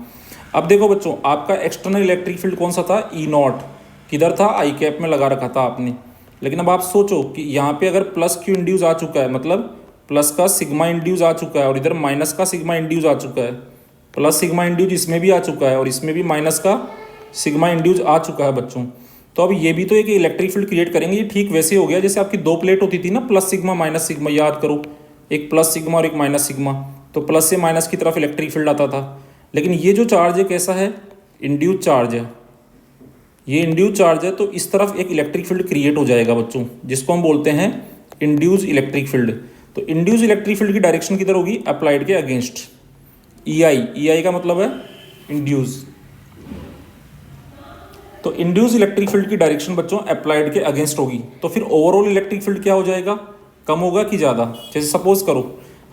अब देखो बच्चों आपका एक्सटर्नल इलेक्ट्रिक फील्ड कौन सा था, ई नॉट, किधर था, आई कैप में लगा रखा था आपने। लेकिन अब आप सोचो कि यहाँ पे अगर प्लस क्यू इंड्यूस आ चुका है, मतलब प्लस का सिग्मा इंड्यूस आ चुका है, और इधर माइनस का सिग्मा इंड्यूस आ चुका है, प्लस सिग्मा इंड्यूस इसमें भी आ चुका है और इसमें भी माइनस का सिग्मा इंड्यूस आ चुका है बच्चों। तो अब ये भी तो एक इलेक्ट्रिक फील्ड क्रिएट करेंगे। ये ठीक वैसे हो गया जैसे आपकी दो प्लेट होती थी ना, प्लस सिग्मा माइनस सिग्मा, याद करो, एक प्लस सिग्मा और एक माइनस सिग्मा, तो प्लस से माइनस की तरफ इलेक्ट्रिक फील्ड आता था। लेकिन ये जो चार्ज है कैसा है, इंड्यूस चार्ज है, ये इंड्यूस चार्ज है, तो इस तरफ एक इलेक्ट्रिक फील्ड क्रिएट हो जाएगा बच्चों, जिसको हम बोलते हैं इंड्यूस इलेक्ट्रिक फील्ड। तो इंड्यूस इलेक्ट्रिक फील्ड की डायरेक्शन किधर होगी, अप्लाइड के अगेंस्ट, ई आई का मतलब है इंड्यूस। तो इंड्यूस इलेक्ट्रिक फील्ड की डायरेक्शन बच्चों अप्लाइड के अगेंस्ट होगी। तो फिर ओवरऑल इलेक्ट्रिक फील्ड क्या हो जाएगा, कम होगा कि ज़्यादा। जैसे सपोज करो,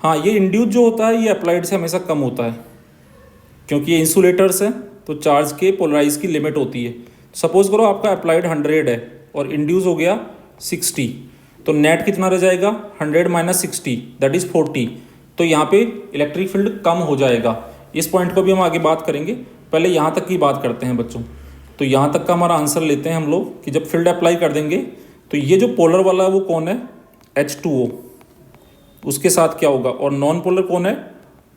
हाँ ये इंड्यूस जो होता है ये अप्लाइड से हमेशा कम होता है, क्योंकि ये इंसुलेटर्स है तो चार्ज के पोलराइज की लिमिट होती है। सपोज करो आपका अप्लाइड 100 है और इंड्यूस हो गया 60, तो नेट कितना रह जाएगा, 100 माइनस 60 दैट इज़ 40। तो यहाँ पे इलेक्ट्रिक फील्ड कम हो जाएगा। इस पॉइंट को भी हम आगे बात करेंगे, पहले यहाँ तक की बात करते हैं बच्चों। तो यहाँ तक का हमारा आंसर लेते हैं हम लोग कि जब फील्ड अप्लाई कर देंगे तो ये जो पोलर वाला है वो कौन है, H2O, उसके साथ क्या होगा, और नॉन पोलर कौन है,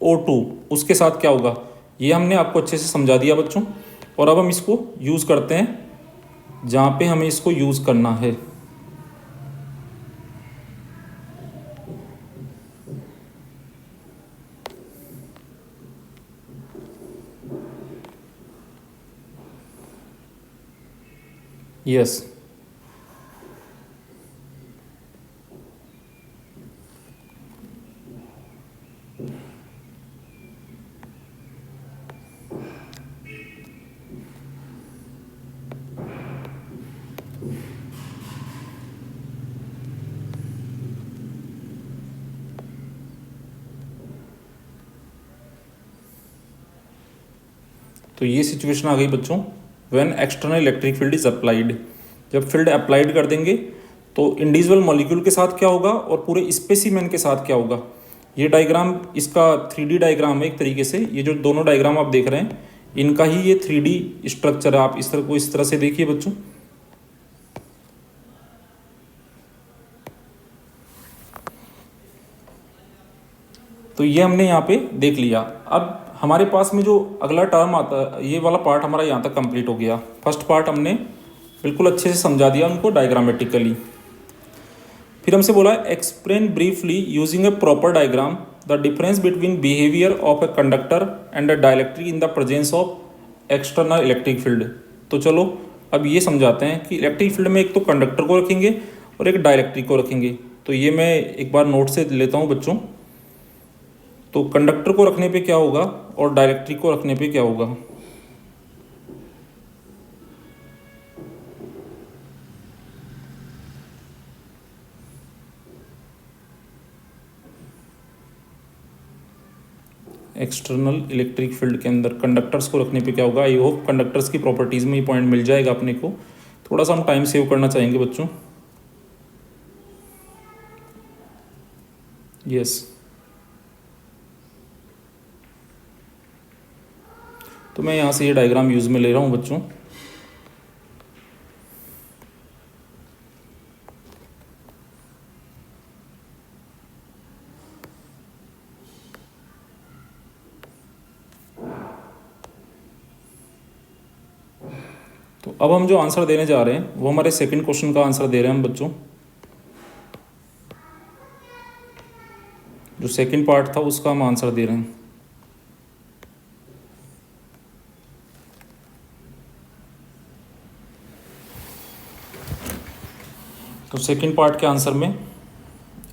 O2, उसके साथ क्या होगा। ये हमने आपको अच्छे से समझा दिया बच्चों। और अब हम इसको यूज़ करते हैं जहाँ पे हमें इसको यूज़ करना है। यस, तो ये सिचुएशन आ गई बच्चों when external electric field is applied. जब फील्ड अप्लाइड कर देंगे तो इंडिविजुअल मॉलिक्यूल के साथ क्या होगा और पूरे स्पेसिमेन के साथ क्या होगा। ये डायग्राम इसका 3D डायग्राम है एक तरीके से। ये जो दोनों डायग्राम आप देख रहे हैं इनका ही ये 3D स्ट्रक्चर है। आप इस तरह से देखिए बच्चों। तो ये हमने यहाँ पे देख लिया। अब हमारे पास में जो अगला टर्म आता है, ये वाला पार्ट हमारा यहाँ तक कंप्लीट हो गया। फर्स्ट पार्ट हमने बिल्कुल अच्छे से समझा दिया उनको डायग्रामेटिकली। फिर हमसे बोला explain briefly using A proper diagram the difference between behaviour of a conductor and a dielectric in the presence of external electric field. तो चलो अब ये समझाते हैं कि इलेक्ट्रिक फील्ड में एक तो कंडक्टर को रखेंगे और एक डाइलेक्ट्रिक को रखेंगे। तो ये मैं एक बार नोट से लेता हूँ बच्चों। तो कंडक्टर को रखने पे क्या होगा और डाइलेक्ट्रिक को रखने पे क्या होगा। एक्सटर्नल इलेक्ट्रिक फील्ड के अंदर कंडक्टर्स को रखने पे क्या होगा। आई होप कंडक्टर्स की प्रॉपर्टीज़ में ये पॉइंट मिल जाएगा अपने को। थोड़ा सा हम टाइम सेव करना चाहेंगे बच्चों। यस, तो मैं यहाँ से ये डायग्राम यूज़ में ले रहा हूँ बच्चों। तो अब हम जो आंसर देने जा रहे हैं वो हमारे सेकंड क्वेश्चन का आंसर दे रहे हैं हम बच्चों। जो सेकंड पार्ट था उसका हम आंसर दे रहे हैं। तो सेकंड पार्ट के आंसर में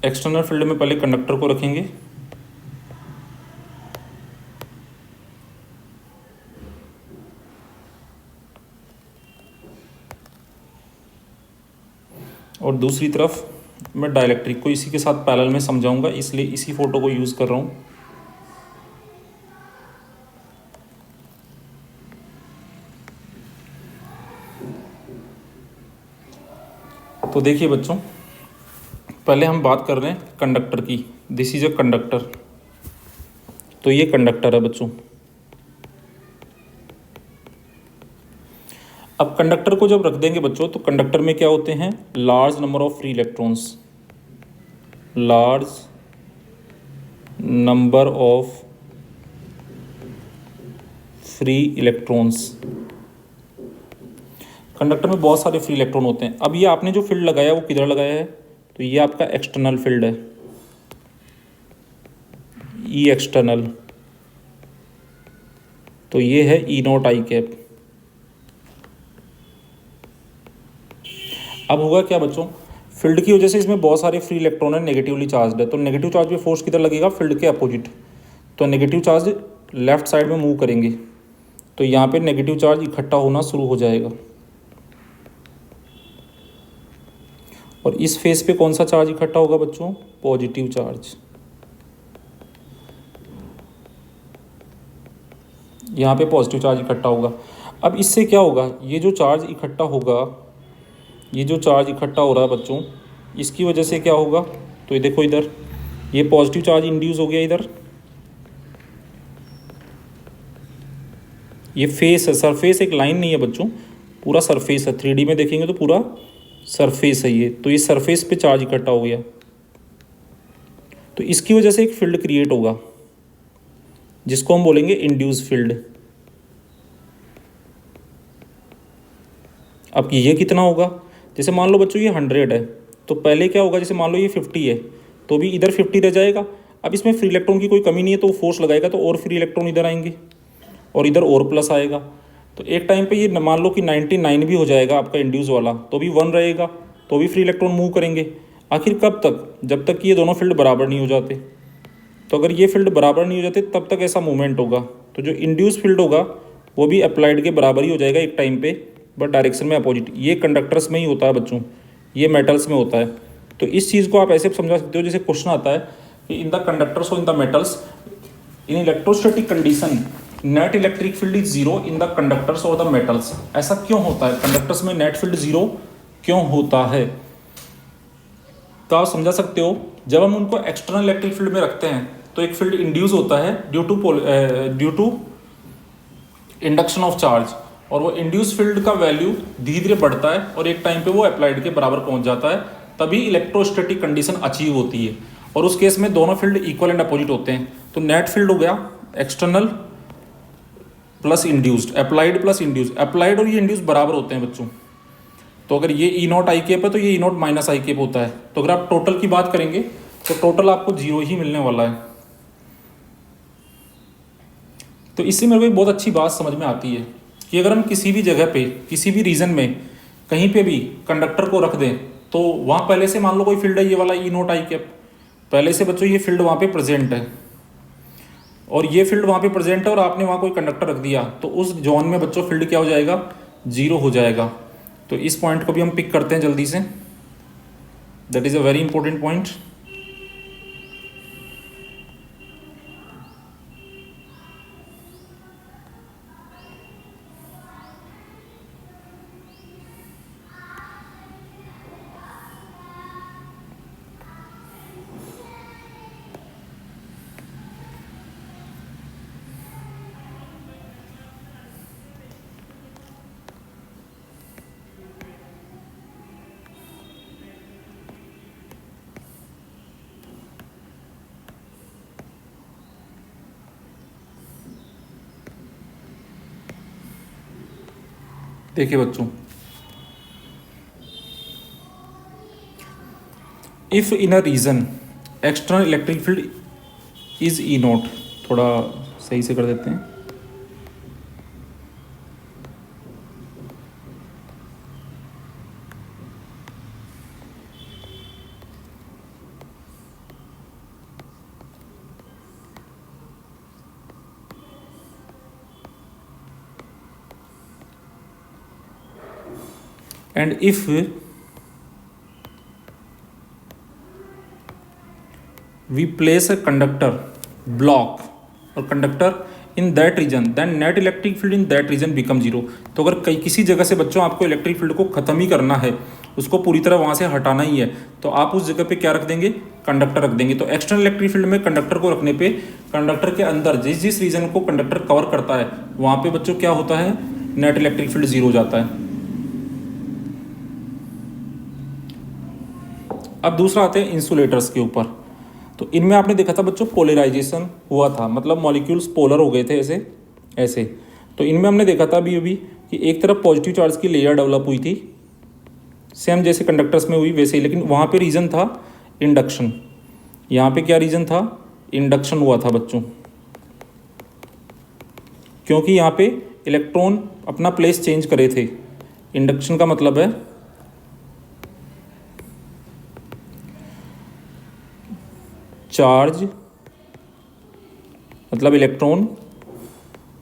एक्सटर्नल फील्ड में पहले कंडक्टर को रखेंगे और दूसरी तरफ मैं डाइलेक्ट्रिक को इसी के साथ पैरेलल में समझाऊंगा, इसलिए इसी फोटो को यूज़ कर रहा हूँ। तो देखिए बच्चों, पहले हम बात कर रहे हैं कंडक्टर की। This is a conductor. तो ये कंडक्टर है बच्चों। अब कंडक्टर को जब रख देंगे बच्चों तो कंडक्टर में क्या होते हैं, large number of free electrons. Large number of free electrons. Conductor में बहुत सारे फ्री इलेक्ट्रॉन होते हैं। अब ये आपने जो फील्ड लगाया वो किधर लगाया है, तो ये आपका एक्सटर्नल फील्ड है, ई एक्सटर्नल। तो ये है ई नॉट आई कैप। अब होगा क्या बच्चों, फील्ड की वजह से इसमें बहुत सारे फ्री इलेक्ट्रॉन है, नेगेटिवली चार्ज है। तो नेगेटिव चार्ज पे फोर्स किधर लगेगा, फील्ड के अपोजिट। तो नेगेटिव चार्ज लेफ्ट साइड में मूव करेंगे तो यहाँ पे नेगेटिव चार्ज इकट्ठा होना शुरू हो जाएगा। और इस फेस पे कौन सा चार्ज इकट्ठा होगा बच्चों, पॉजिटिव चार्ज। यहाँ पे पॉजिटिव चार्ज इकट्ठा होगा। अब इससे क्या होगा, ये जो चार्ज इकट्ठा होगा, ये जो चार्ज इकट्ठा हो रहा है बच्चों, इसकी वजह से क्या होगा, तो ये देखो इधर ये पॉजिटिव चार्ज इंड्यूस हो गया। इधर ये फेस है, सरफेस एक लाइन नहीं है बच्चों, पूरा सरफेस है। 3D में देखेंगे तो पूरा सरफेस है ये। तो ये सरफेस पे चार्ज इकट्ठा हो गया, तो इसकी वजह से एक फील्ड क्रिएट होगा जिसको हम बोलेंगे इंड्यूस फील्ड। अब ये कितना होगा, जैसे मान लो बच्चों ये 100 है, तो पहले क्या होगा, जैसे मान लो ये 50 है तो भी इधर 50 रह जाएगा। अब इसमें फ्री इलेक्ट्रॉन की कोई कमी नहीं है, तो वो फोर्स लगाएगा तो और फ्री इलेक्ट्रॉन इधर आएंगे और इधर और प्लस आएगा। तो एक टाइम पे ये मान लो कि 99 भी हो जाएगा आपका इंड्यूस वाला, तो भी 1 रहेगा, तो भी फ्री इलेक्ट्रॉन मूव करेंगे। आखिर कब तक, जब तक कि ये दोनों फील्ड बराबर नहीं हो जाते। तो अगर ये फील्ड बराबर नहीं हो जाते तब तक ऐसा मूवमेंट होगा। तो जो इंड्यूस फील्ड होगा वो भी अप्लाइड के बराबर ही हो जाएगा एक टाइम पे, बट डायरेक्शन में अपोजिट। ये कंडक्टर्स में ही होता है बच्चों, ये मेटल्स में होता है। तो इस चीज़ को आप ऐसे समझा सकते हो, जैसे क्वेश्चन आता है कि इन द कंडक्टर्स और in the metals in electrostatic condition net electric field is zero in the conductors और द मेटल्स। ऐसा क्यों होता है, कंडक्टर्स में नेट फील्ड जीरो क्यों होता है। तो आप समझा सकते हो, जब हम उनको एक्सटर्नल इलेक्ट्रिक फील्ड में रखते हैं तो एक फील्ड इंड्यूस होता है due to induction of charge, और वो इंड्यूस फील्ड का वैल्यू धीरे धीरे बढ़ता है और एक टाइम पे वो अप्लाइड के बराबर पहुंच जाता है, तभी इलेक्ट्रोस्टैटिक कंडीशन अचीव होती है। और उस केस में दोनों फील्ड इक्वल एंड अपोजिट होते हैं। तो नेट फील्ड हो गया external plus induced, applied plus induced. Applied और ये इंड्यूस्ड बराबर होते हैं बच्चों। तो अगर ये ई नॉट आई केप है तो ये ई नॉट माइनस आई केप होता है। तो अगर आप टोटल की बात करेंगे तो टोटल आपको 0 ही मिलने वाला है। तो इससे मेरे को एक बहुत अच्छी बात समझ में आती है कि अगर हम किसी भी जगह पे किसी भी रीजन में कहीं पे भी कंडक्टर को रख दें तो वहाँ पहले से मान लो कोई फील्ड है ये वाला ई नॉट आई कैप, पहले से बच्चों ये फील्ड वहाँ पे प्रेजेंट है और ये फील्ड वहाँ पे प्रेजेंट है और आपने वहाँ कोई कंडक्टर रख दिया तो उस जोन में बच्चों फील्ड क्या हो जाएगा, 0 हो जाएगा। तो इस पॉइंट को भी हम पिक करते हैं जल्दी से, that is a very important point. देखिए बच्चों, if in a region external electric field is E naught, थोड़ा सही से कर देते हैं। And if we place a conductor block or conductor in that region, then net electric field in that region become 0। तो अगर कहीं किसी जगह से बच्चों आपको इलेक्ट्रिक फील्ड को ख़त्म ही करना है, उसको पूरी तरह वहाँ से हटाना ही है, तो आप उस जगह पे क्या रख देंगे, कंडक्टर रख देंगे। तो एक्सटर्नल इलेक्ट्रिक फील्ड में कंडक्टर को रखने पे कंडक्टर के अंदर जिस जिस रीजन को कंडक्टर कवर करता है वहाँ पे बच्चों क्या होता है, नेट इलेक्ट्रिक फील्ड 0 हो जाता है। अब दूसरा आते हैं इंसुलेटर्स के ऊपर। तो इनमें आपने देखा था बच्चों पोलराइजेशन हुआ था, मतलब मॉलिक्यूल्स पोलर हो गए थे ऐसे ऐसे। तो इनमें हमने देखा था अभी अभी कि एक तरफ पॉजिटिव चार्ज की लेयर डेवलप हुई थी, सेम जैसे कंडक्टर्स में हुई वैसे ही, लेकिन वहाँ पे रीजन था इंडक्शन। यहाँ पे क्या रीजन था, इंडक्शन हुआ था बच्चों, क्योंकि यहाँ पे इलेक्ट्रॉन अपना प्लेस चेंज करे थे। इंडक्शन का मतलब है चार्ज मतलब electron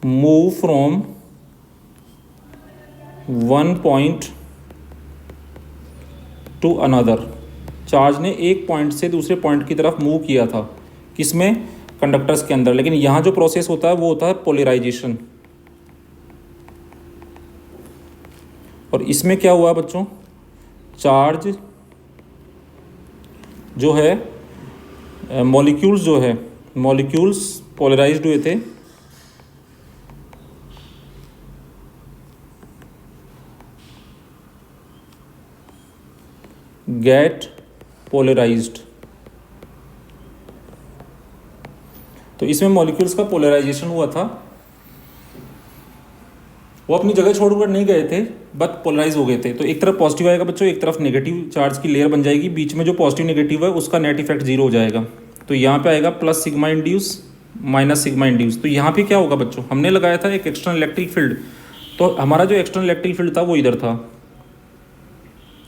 move from one point two another. Charge ने एक पॉइंट से दूसरे पॉइंट की तरफ मूव किया था, किसमें, कंडक्टर्स के अंदर। लेकिन यहाँ जो प्रोसेस होता है वो होता है पोलराइजेशन। और इसमें क्या हुआ बच्चों, चार्ज जो है मॉलिक्यूल्स जो है मॉलिक्यूल्स पोलराइज्ड हुए थे, गेट पोलराइज्ड। तो इसमें मॉलिक्यूल्स का पोलराइजेशन हुआ था, वो अपनी जगह छोड़कर नहीं गए थे, बट पोलराइज हो गए थे। तो एक तरफ पॉजिटिव आएगा बच्चों, एक तरफ नेगेटिव चार्ज की लेयर बन जाएगी, बीच में जो पॉजिटिव नेगेटिव है उसका नेट इफेक्ट 0 हो जाएगा। तो यहाँ पे आएगा plus sigma induce minus sigma induce. तो यहाँ पे क्या होगा बच्चों, हमने लगाया था एक एक्सटर्नल इलेक्ट्रिक फील्ड, तो हमारा जो एक्सटर्नल इलेक्ट्रिक फील्ड था वो इधर था।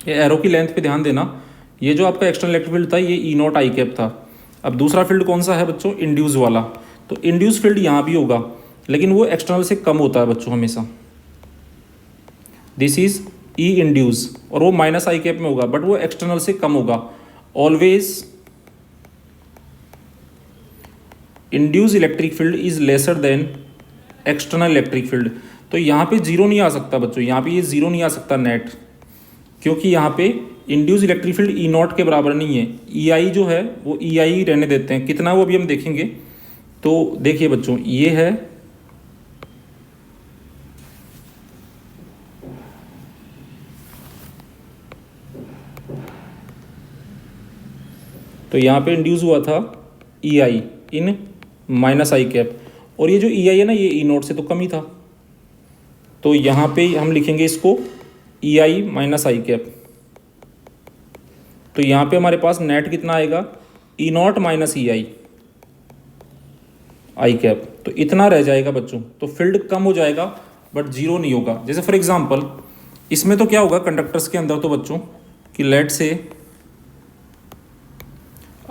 ये एरो की लेंथ पे ध्यान देना, ये जो आपका एक्सटर्नल इलेक्ट्रिक फील्ड था ये ई नॉट आई कैप था। अब दूसरा फील्ड कौन सा है बच्चों, इंड्यूस वाला। तो इंड्यूस फील्ड यहाँ भी होगा, लेकिन वो एक्सटर्नल से कम होता है बच्चों हमेशा। दिस इज ई इंड्यूस और वो माइनस आई कैप में होगा, बट वो एक्सटर्नल से कम होगा। Always induce electric field is lesser than external electric field. तो यहाँ पे 0 नहीं आ सकता बच्चों, यहाँ पे ये 0 नहीं आ सकता नेट, क्योंकि यहाँ पे induce electric field E not के बराबर नहीं है। ई आई जो है वो ई आई रहने देते हैं, कितना वो अभी हम देखेंगे। तो देखिए बच्चों, ये है तो यहाँ पे इंड्यूस हुआ था ई आई इन माइनस आई कैप, और ये जो ई आई है ना ये ई नॉट से तो कम ही था, तो यहाँ पे हम लिखेंगे इसको ई आई माइनस आई कैप। तो यहाँ पे हमारे पास नेट कितना आएगा, E naught minus E I I cap, तो इतना रह जाएगा बच्चों। तो फील्ड कम हो जाएगा बट जीरो नहीं होगा। जैसे फॉर एग्जांपल इसमें तो क्या होगा कंडक्टर्स के अंदर तो बच्चों कि लेट से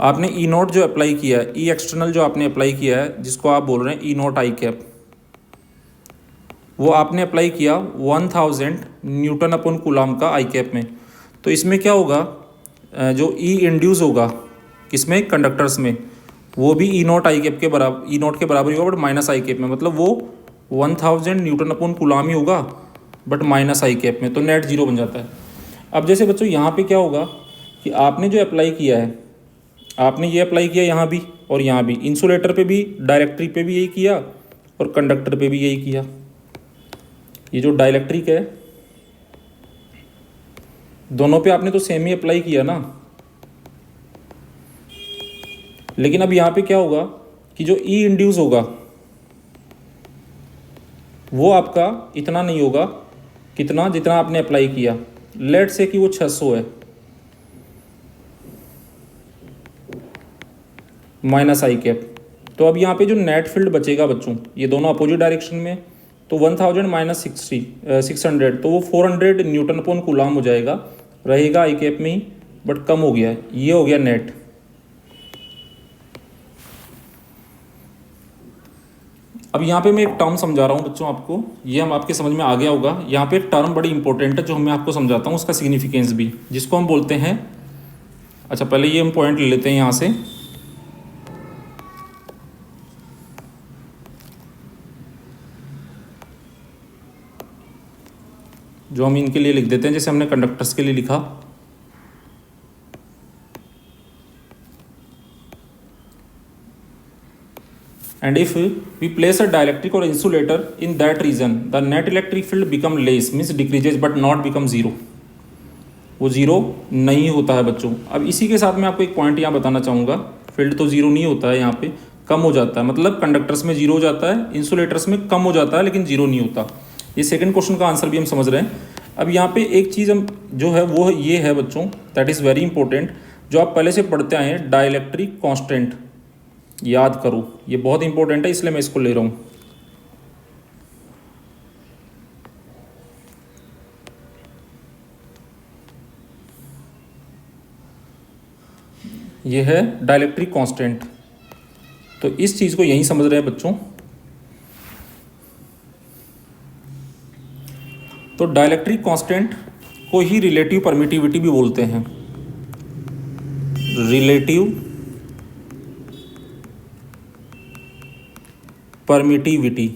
आपने ई नॉट जो अप्लाई किया है, ई एक्सटर्नल जो आपने अप्लाई किया है जिसको आप बोल रहे हैं ई नॉट आई कैप, वो आपने अप्लाई किया 1000 न्यूटन अपॉन कूलम का आई कैप में। तो इसमें क्या होगा, जो ई इंड्यूस होगा किसमें, कंडक्टर्स में, वो भी ई नॉट आई कैप के बराबर, ई नॉट के बराबर ही होगा बट माइनस आई कैप में, मतलब वो 1000 न्यूटन अपॉन कूलम ही होगा बट माइनस आई कैप में, तो नेट जीरो बन जाता है। अब जैसे बच्चों यहाँ पे क्या होगा कि आपने जो अप्लाई किया है, आपने ये अप्लाई किया यहाँ भी और यहाँ भी, इंसुलेटर पे भी, डाइलेक्ट्रिक पे भी यही किया और कंडक्टर पे भी यही किया। ये जो डाइलेक्ट्रिक है दोनों पे आपने तो सेम ही अप्लाई किया ना, लेकिन अब यहाँ पे क्या होगा कि जो ई इंड्यूस होगा वो आपका इतना नहीं होगा, कितना, जितना आपने अप्लाई किया। लेट से कि वो 600 है माइनस आई कैप। तो अब यहाँ पे जो नेट फील्ड बचेगा बच्चों, ये दोनों अपोजिट डायरेक्शन में, तो 1000 माइनस 600, तो वो 400 न्यूटन अपॉन कूलम हो जाएगा, रहेगा आई कैप में ही बट कम हो गया है। ये हो गया नेट। अब यहाँ पे मैं एक टर्म समझा रहा हूँ बच्चों आपको, ये हम आपके समझ में आ गया होगा। यहाँ पे एक टर्म बड़ी इंपॉर्टेंट है जो मैं आपको समझाता हूँ, उसका सिग्निफिकेंस भी, जिसको हम बोलते हैं, अच्छा पहले ये हम पॉइंट ले लेते हैं यहाँ से, जो हम इनके लिए लिख देते हैं, जैसे हमने कंडक्टर्स के लिए लिखा। And if we place a dielectric or insulator in that region, the net electric field become less, means decreases but not become zero, वो जीरो नहीं होता है बच्चों। अब इसी के साथ मैं आपको एक पॉइंट यहाँ बताना चाहूँगा, फील्ड तो जीरो नहीं होता है, यहाँ पे कम हो जाता है, मतलब कंडक्टर्स में जीरो हो जाता है, इंसुलेटर्स में कम हो जाता है लेकिन जीरो नहीं होता। ये सेकंड क्वेश्चन का आंसर भी हम समझ रहे हैं। अब यहाँ पे एक चीज़ हम जो है वो ये है बच्चों, दैट इज़ वेरी इंपॉर्टेंट, जो आप पहले से पढ़ते आए हैं, डाइलेक्ट्रिक कांस्टेंट, याद करो, ये बहुत इंपॉर्टेंट है इसलिए मैं इसको ले रहा हूँ। ये है डाइलेक्ट्रिक कांस्टेंट, तो इस चीज़ को यहीं समझ रहे हैं बच्चों। तो डाइलेक्ट्रिक कांस्टेंट को ही रिलेटिव परमिटिविटी भी बोलते हैं, रिलेटिव परमिटिविटी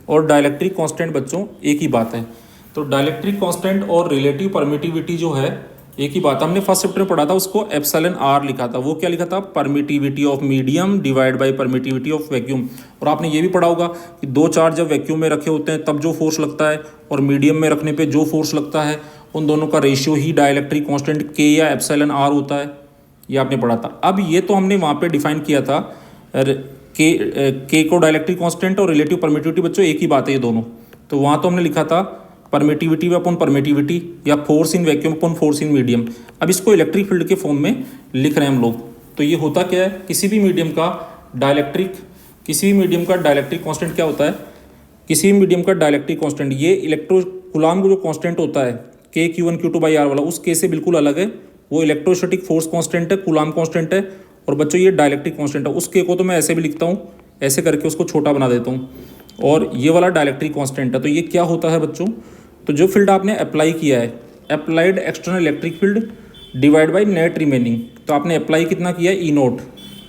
और डाइलेक्ट्रिक कांस्टेंट बच्चों एक ही बात है। तो डाइलेक्ट्रिक कांस्टेंट और रिलेटिव परमिटिविटी जो है एक ही बात। हमने फर्स्ट चैप्टर में पढ़ा था, उसको एप्सिलॉन आर लिखा था। वो क्या लिखा था, permittivity of medium divide by permittivity of vacuum. और आपने ये भी पढ़ा होगा कि दो चार्ज जब वैक्यूम में रखे होते हैं तब जो फोर्स लगता है और मीडियम में रखने पे जो फोर्स लगता है, उन दोनों का रेशियो ही डाइलेक्ट्रिक कांस्टेंट के या एप्सिलॉन आर होता है। ये आपने पढ़ा था। अब ये तो हमने वहाँ पे डिफाइन किया था, के को डाइलेक्ट्रिक कांस्टेंट और रिलेटिव परमिटिविटी बच्चों एक ही बात है ये दोनों। तो वहाँ तो हमने लिखा था परमिटिविटी अपॉन परमिटिविटी या force in vacuum upon force in medium. अब इसको इलेक्ट्रिक फील्ड के फॉर्म में लिख रहे हैं हम लोग। तो ये होता क्या है, किसी भी मीडियम का डाइलेक्ट्रिक कांस्टेंट क्या होता है, किसी भी मीडियम का डाइलेक्ट्रिक कांस्टेंट, ये इलेक्ट्रोकूलम का जो कांस्टेंट होता है के Q1 Q2 बाई आर वाला, उस के से बिल्कुल अलग है। वो इलेक्ट्रोस्टैटिक फोर्स कांस्टेंट है, कूलम कांस्टेंट है। और बच्चों ये डाइलेक्ट्रिक कांस्टेंट है। उस के को तो मैं ऐसे भी लिखता हूँ, ऐसे करके उसको छोटा बना देता हूँ, और ये वाला डाइलेक्ट्रिक कांस्टेंट है। तो ये क्या होता है बच्चों, तो जो फील्ड आपने अप्लाई किया है, applied external electric field divide by net remaining, तो आपने अप्लाई कितना किया है, ई नोट,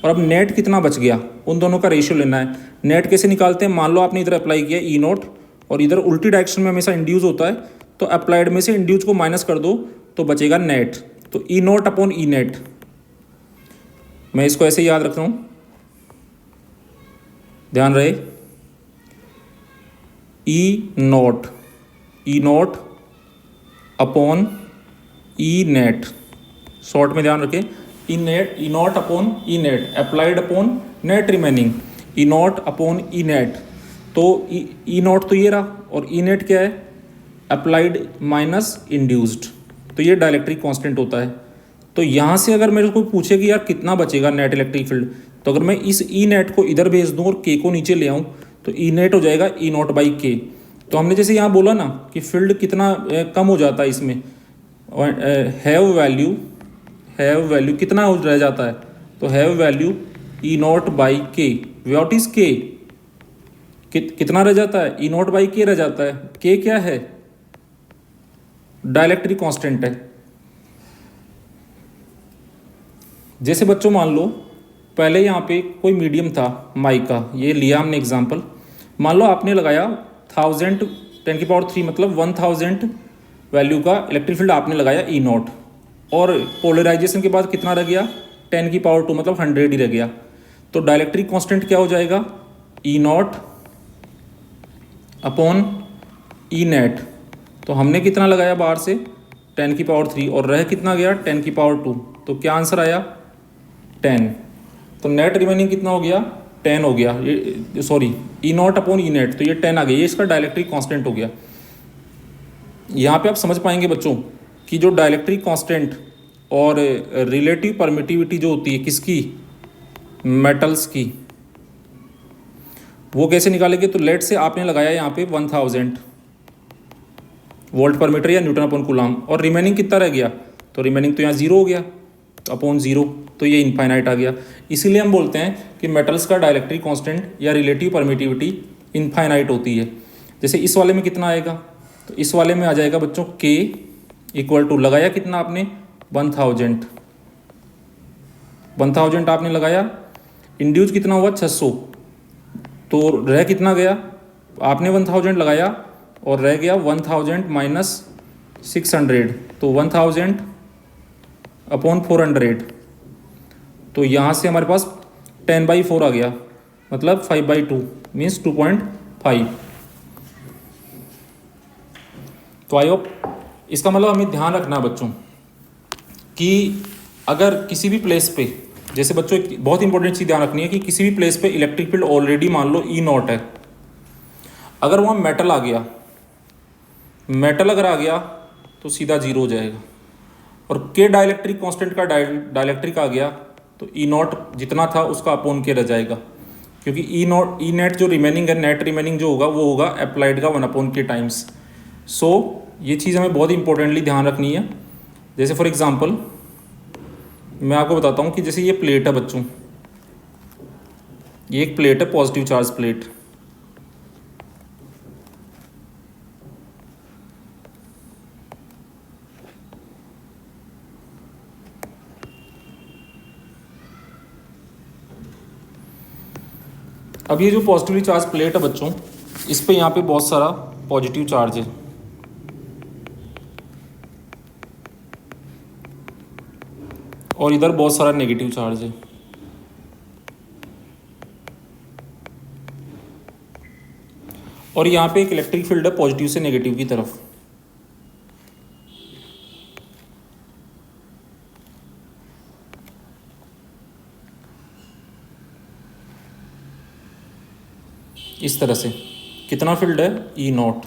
और अब नेट कितना बच गया, उन दोनों का रेशियो लेना है। नेट कैसे निकालते हैं, मान लो आपने इधर अप्लाई किया ई नोट और इधर उल्टी डायरेक्शन में हमेशा इंड्यूस होता है, तो अप्लाइड में से इंड्यूस को माइनस कर दो तो बचेगा नेट। तो E naught upon E net, मैं इसको ऐसे याद रख रहा हूँ, ध्यान रहे, E naught upon E net, short में ध्यान रखें, E naught upon E net applied upon net remaining, E naught upon E net. तो ई नॉट तो ये रहा और ई नेट क्या है, अप्लाइड माइनस इंड्यूस्ड। तो ये डाइलेक्ट्रिक कांस्टेंट होता है। तो यहाँ से अगर मेरे को पूछे कि यार कितना बचेगा नेट इलेक्ट्रिक फील्ड, तो अगर मैं इस ई नेट को इधर भेज दूँ और के को नीचे ले आऊँ तो ई नेट हो जाएगा ई नॉट बाई के। तो हमने जैसे यहाँ बोला ना कि फील्ड कितना कम हो जाता है इसमें, हैव वैल्यू कितना हो रह जाता है, तो have value E not by के। व्हाट इज के, कितना रह जाता है, ई नॉट बाई के रह जाता है। के क्या है, डाइलेक्ट्रिक कांस्टेंट है। जैसे बच्चों मान लो पहले यहाँ पे कोई मीडियम था माइका, ये लिया हमने एग्जांपल। मान लो आपने लगाया 1000 10⁻³ मतलब 1000 वैल्यू का इलेक्ट्रिक फील्ड आपने लगाया ई नॉट, और पोलराइजेशन के बाद कितना रह गया 10⁻² मतलब 100 ही रह गया। तो डाइलेक्ट्रिक कांस्टेंट क्या हो जाएगा, ई नॉट अपॉन ई नेट। तो हमने कितना लगाया बाहर से 10⁻³ और रह कितना गया 10⁻²। तो क्या आंसर आया 10। तो नेट रिमेनिंग कितना हो गया 10 हो गया, ये सॉरी ई नॉट अपॉन ई नेट, तो ये 10 आ गया, ये इसका डाइलेक्ट्रिक कांस्टेंट हो गया। यहाँ पे आप समझ पाएंगे बच्चों कि जो डाइलेक्ट्रिक कांस्टेंट और रिलेटिव परमिटिविटी जो होती है किसकी, मेटल्स की, वो कैसे निकालेंगे। तो लेट से आपने लगाया यहाँ पे 1000 वोल्ट पर मीटर या न्यूटन अपॉन कूलम, और रिमेनिंग कितना रह गया, तो रिमेनिंग तो यहाँ 0 हो गया, तो अपॉन 0, तो ये इनफाइनाइट आ गया। इसीलिए हम बोलते हैं कि मेटल्स का डाइलेक्ट्रिक कांस्टेंट या रिलेटिव परमिटिविटी इनफाइनाइट होती है। जैसे इस वाले में कितना आएगा, तो इस वाले में आ जाएगा बच्चों K इक्वल टू, लगाया कितना आपने 1000 आपने लगाया, इंड्यूस कितना हुआ 600, तो रह कितना गया, आपने 1000 लगाया और रह गया 1000 माइनस 600, तो 1000 अपॉन 400। तो यहाँ से हमारे पास 10/4 आ गया, मतलब 5/2 मीन्स 2.5। तो आई होप इसका मतलब हमें ध्यान रखना है बच्चों कि अगर किसी भी प्लेस पे, जैसे बच्चों एक बहुत इंपॉर्टेंट चीज़ ध्यान रखनी है कि किसी भी प्लेस पे इलेक्ट्रिक फील्ड ऑलरेडी मान लो ई नॉट है, अगर वहाँ मेटल आ गया, मेटल अगर आ गया तो सीधा 0 हो जाएगा, और के डाइलेक्ट्रिक कांस्टेंट का डाइलेक्ट्रिक आ गया तो ई नॉट जितना था उसका अपॉन के रह जाएगा, क्योंकि ई नेट जो रिमेनिंग है, नेट रिमेनिंग जो होगा वो होगा अप्लाइड का 1/k टाइम्स। सो ये चीज़ हमें बहुत इंपॉर्टेंटली ध्यान रखनी है। जैसे फॉर एग्जांपल मैं आपको बताता हूँ कि जैसे ये प्लेट है बच्चों, ये एक प्लेट है पॉजिटिव चार्ज प्लेट, अब ये जो पॉजिटिवली चार्ज प्लेट है बच्चों, इस पे यहाँ पे बहुत सारा पॉजिटिव चार्ज है, और इधर बहुत सारा नेगेटिव चार्ज है। और यहाँ पे एक इलेक्ट्रिक फील्ड है पॉजिटिव से नेगेटिव की तरफ। इस तरह से कितना फील्ड है ई नॉट।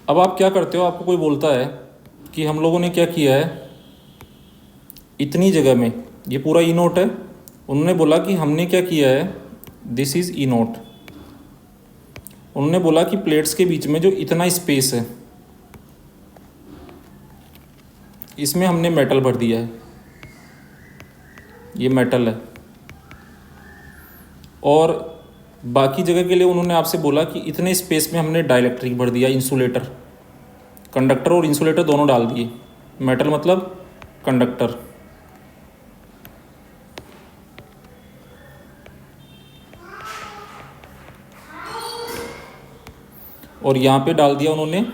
अब आप क्या करते हो, आपको कोई बोलता है कि हम लोगों ने क्या किया है, इतनी जगह में ये पूरा ई नॉट है, उन्होंने बोला कि हमने क्या किया है, दिस इज़ ई नॉट। उन्होंने बोला कि प्लेट्स के बीच में जो इतना स्पेस है इसमें हमने मेटल भर दिया है, ये मेटल है, और बाकी जगह के लिए उन्होंने आपसे बोला कि इतने स्पेस में हमने डाइलेक्ट्रिक भर दिया, इंसुलेटर, कंडक्टर और इंसुलेटर दोनों डाल दिए, मेटल मतलब कंडक्टर। और यहाँ पे डाल दिया उन्होंने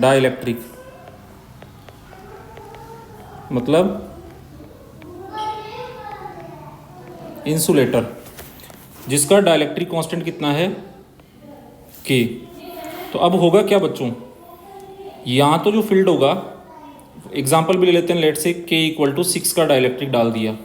डाइलेक्ट्रिक, मतलब इंसुलेटर, जिसका डाइलेक्ट्रिक कांस्टेंट कितना है K। तो अब होगा क्या बच्चों, यहाँ तो जो फील्ड होगा एग्जाम्पल भी ले लेते हैं, लेट से K=6 का डाइलेक्ट्रिक डाल दिया।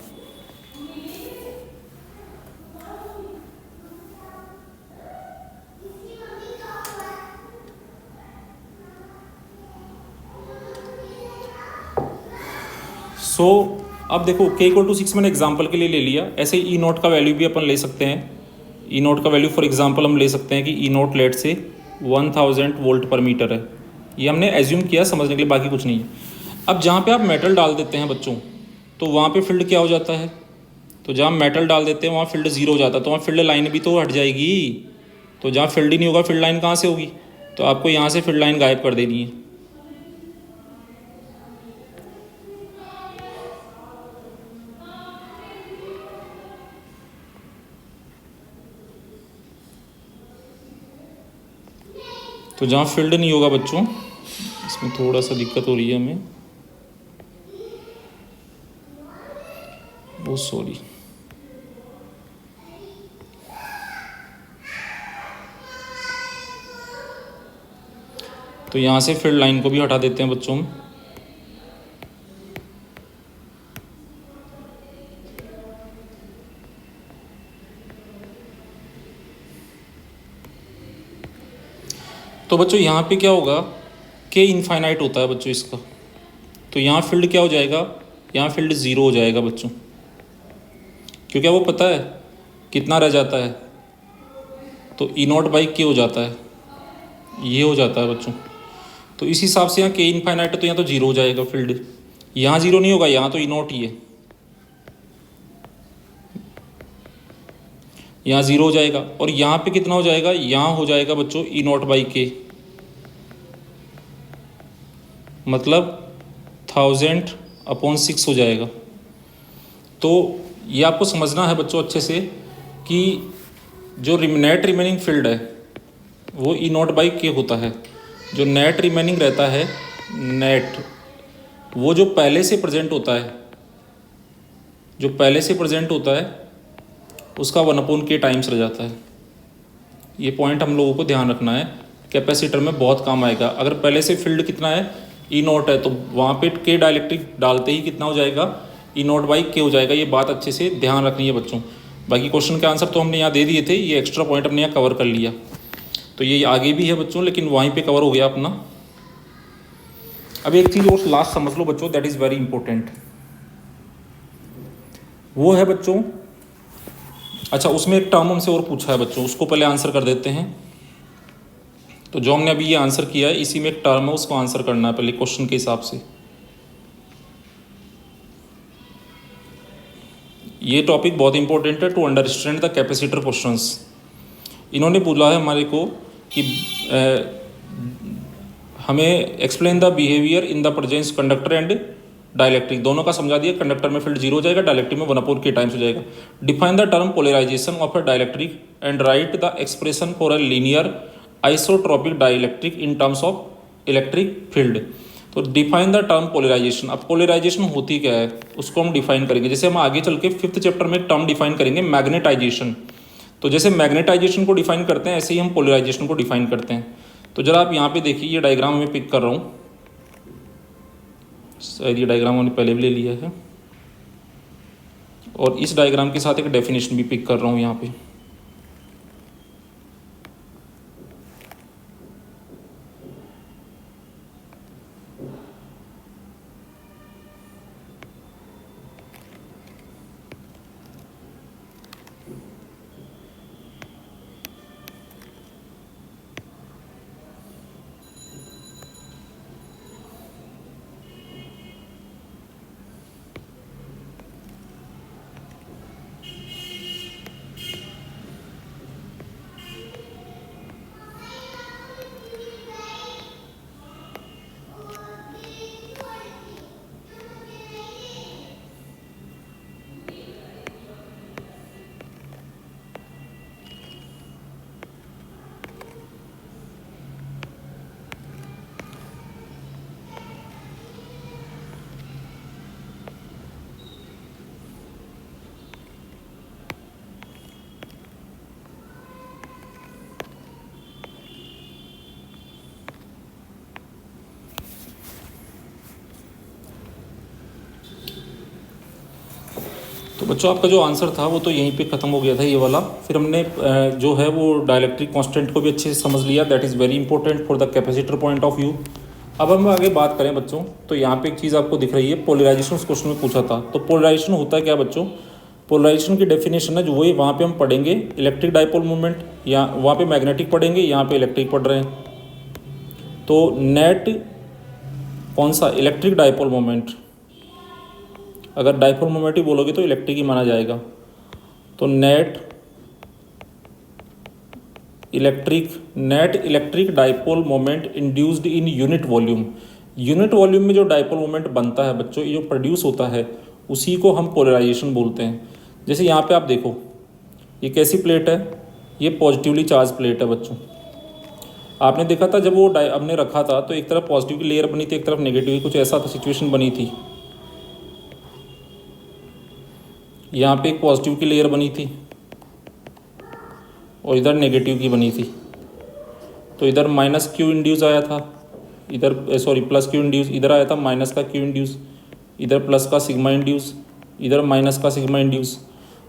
अब देखो K=6 मैंने एग्जाम्पल के लिए ले लिया। ऐसे ई नोट का वैल्यू भी अपन ले सकते हैं। ई नोट का वैल्यू फॉर एग्जांपल हम ले सकते हैं कि ई नोट लेट से 1000 वोल्ट पर मीटर है। ये हमने एज्यूम किया समझने के लिए, बाकी कुछ नहीं है। अब जहाँ पे आप मेटल डाल देते हैं बच्चों, तो वहाँ पे फील्ड क्या हो जाता है? तो जहाँ मेटल डाल देते हैं वहाँ फील्ड जीरो हो जाता है, तो वहाँ फील्ड लाइन भी तो हट जाएगी। तो जहाँ फील्ड ही नहीं होगा फील्ड लाइन कहाँ से होगी? तो आपको यहाँ से फील्ड लाइन गायब कर देनी है। तो जहाँ फील्ड नहीं होगा बच्चों, इसमें थोड़ा सा दिक्कत हो रही है हमें, बहुत सॉरी। तो यहाँ से फील्ड लाइन को भी हटा देते हैं बच्चों हम। तो बच्चों यहाँ पे क्या होगा? K इनफाइनाइट होता है बच्चों इसका, तो यहाँ फील्ड क्या हो जाएगा? यहाँ फील्ड ज़ीरो हो जाएगा बच्चों, क्योंकि वो पता है कितना रह जाता है, तो E0/K हो जाता है, ये हो जाता है बच्चों। तो इस हिसाब से यहाँ K इनफाइनाइट है, तो यहाँ तो जीरो हो जाएगा फील्ड। यहाँ जीरो नहीं होगा, यहाँ तो E0 ही है, यहाँ जीरो हो जाएगा। और यहाँ पे कितना हो जाएगा? यहाँ हो जाएगा बच्चों E0/K, मतलब 1000/6 हो जाएगा। तो ये आपको समझना है बच्चों अच्छे से कि जो नेट रिमेनिंग फील्ड है वो E0/K होता है। जो नेट रिमेनिंग रहता है, नेट, वो जो पहले से प्रेजेंट होता है, जो पहले से प्रेजेंट होता है उसका 1/K टाइम्स रह जाता है। ये पॉइंट हम लोगों को ध्यान रखना है, कैपेसिटर में बहुत काम आएगा। अगर पहले से फील्ड कितना है? E0 है, तो वहाँ पे K डाइलेक्ट्रिक डालते ही कितना हो जाएगा? E0/K हो जाएगा। ये बात अच्छे से ध्यान रखनी है बच्चों। बाकी क्वेश्चन के आंसर तो हमने यहाँ दे दिए थे, ये एक्स्ट्रा पॉइंट हमने यहाँ कवर कर लिया। तो ये आगे भी है बच्चों, लेकिन वहीं पे कवर हो गया अपना। अब एक चीज़ और लास्ट समझ लो बच्चों, दैट इज़ वेरी इंपॉर्टेंट। वो है बच्चों, अच्छा उसमें एक टर्म हमसे और पूछा है बच्चों, उसको पहले आंसर कर देते हैं। तो जो हमने अभी ये आंसर किया है, इसी में एक टर्म है, उसको आंसर करना है पहले क्वेश्चन के हिसाब से। ये टॉपिक बहुत इंपॉर्टेंट है to understand the capacitor questions. इन्होंने बोला है हमारे को कि हमें explain the behaviour in the presence conductor and dielectric, दोनों का समझा दिया। कंडक्टर में फील्ड जीरो हो जाएगा, डाइलेक्ट्रिक में 1/K टाइम्स हो जाएगा। Define the term polarisation of a dielectric and write the expression for a linear isotropic dielectric in terms of electric field. तो डिफाइन द टर्म पोलराइजेशन। अब polarisation होती क्या है उसको हम डिफाइन करेंगे। जैसे हम आगे चल के 5th चैप्टर में एक टर्म डिफाइन करेंगे, मैग्नेटाइजेशन। तो जैसे मैग्नेटाइजेशन को डिफाइन करते हैं, ऐसे ही हम पोलराइजेशन को डिफाइन करते हैं। तो जरा आप यहाँ पे देखिए, ये डायग्राम में पिक कर रहा हूँ, शायद ये डायग्राम हमने पहले भी ले लिया है, और इस डायग्राम के साथ एक डेफिनेशन भी पिक कर रहा हूँ यहाँ पे। तो बच्चों आपका जो आंसर था वो तो यहीं पे ख़त्म हो गया था ये वाला। फिर हमने जो है वो डाइलेक्ट्रिक कांस्टेंट को भी अच्छे से समझ लिया, that is very important for the capacitor point of view. अब हम आगे बात करें बच्चों, तो यहाँ पे एक चीज़ आपको दिख रही है, पोलराइजेशन उस क्वेश्चन में पूछा था। तो पोलराइजेशन होता है क्या बच्चों? पोलराइजेशन की डेफिनेशन है जो वही वहाँ पे हम पढ़ेंगे, इलेक्ट्रिक डाइपोल मोमेंट, या वहाँ पे मैग्नेटिक पढ़ेंगे, यहाँ पे इलेक्ट्रिक पढ़ रहे हैं। तो नेट कौन सा? Electric dipole moment. अगर डाइपोल मोमेंट ही बोलोगे तो इलेक्ट्रिक ही माना जाएगा। तो net electric dipole moment induced in unit volume. Unit volume में जो डाइपोल मोमेंट बनता है बच्चों, ये जो प्रोड्यूस होता है, उसी को हम पोलराइजेशन बोलते हैं। जैसे यहाँ पे आप देखो, ये कैसी प्लेट है? ये पॉजिटिवली चार्ज प्लेट है बच्चों। आपने देखा था जब वो हमने रखा था तो एक तरफ पॉजिटिव की लेयर बनी थी, एक तरफ नेगेटिव की, कुछ ऐसा सिचुएशन बनी थी। यहाँ पे एक पॉजिटिव की लेयर बनी थी और इधर नेगेटिव की बनी थी। तो इधर माइनस क्यू इंड्यूस आया था, इधर प्लस क्यू इंड्यूस, इधर आया था माइनस का क्यू इंड्यूस, इधर प्लस का सिग्मा इंड्यूस, इधर माइनस का सिग्मा इंड्यूस,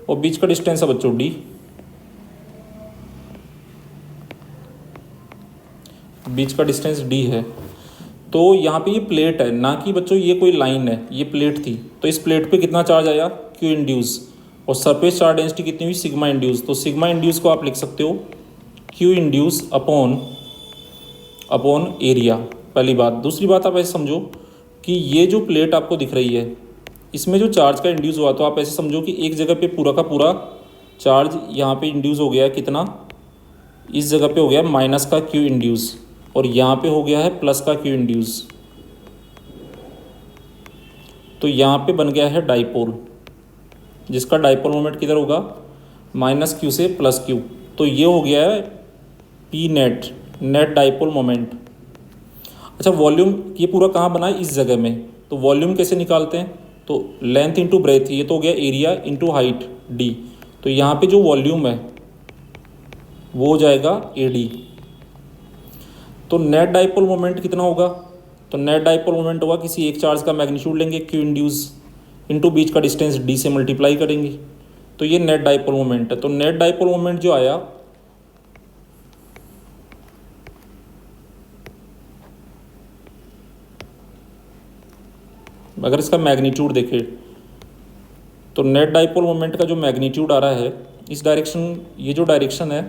और बीच का डिस्टेंस है बच्चों डी। बीच का डिस्टेंस डी है। तो यहाँ पे ये प्लेट है, ना कि बच्चों ये कोई लाइन है, ये प्लेट थी। तो इस प्लेट पे कितना चार्ज आया? Q induce. और सरफेस चार्ज डेंसिटी कितनी हुई? Sigma induce. तो सिग्मा इंड्यूस को आप लिख सकते हो क्यू इंड्यूस अपॉन एरिया, पहली बात। दूसरी बात आप ऐसे समझो कि ये जो प्लेट आपको दिख रही है, इसमें जो चार्ज का इंड्यूस हुआ, तो आप ऐसे समझो कि एक जगह पे पूरा का पूरा चार्ज यहाँ पे इंड्यूस हो गया है, कितना? इस जगह पे हो गया माइनस का क्यू इंड्यूस, और यहाँ पे हो गया है प्लस का क्यू इंड्यूस। तो यहाँ पे बन गया है डाइपोल, जिसका डाइपोल मोमेंट किधर होगा? माइनस क्यू से प्लस क्यू। तो ये हो गया है पी नेट डाइपोल मोमेंट। अच्छा, वॉल्यूम ये पूरा कहाँ बना है? इस जगह में। तो वॉल्यूम कैसे निकालते हैं? तो लेंथ इंटू ब्रेथ, ये तो हो गया एरिया इंटू हाइट डी। तो यहाँ पे जो वॉल्यूम है वो हो जाएगा ए डी। तो नेट डाइपोल मोमेंट कितना होगा? तो नेट डाइपोल मोमेंट होगा, किसी एक चार्ज का मैग्नीट्यूड लेंगे क्यू इंड्यूस, इंटू बीच का डिस्टेंस डी से मल्टीप्लाई करेंगे, तो ये नेट डाइपोल मोमेंट है। तो नेट डाइपोल मोमेंट जो आया, अगर इसका मैग्नीट्यूड देखें तो नेट डाइपोल मोमेंट का जो मैग्नीट्यूड आ रहा है इस डायरेक्शन, ये जो डायरेक्शन है,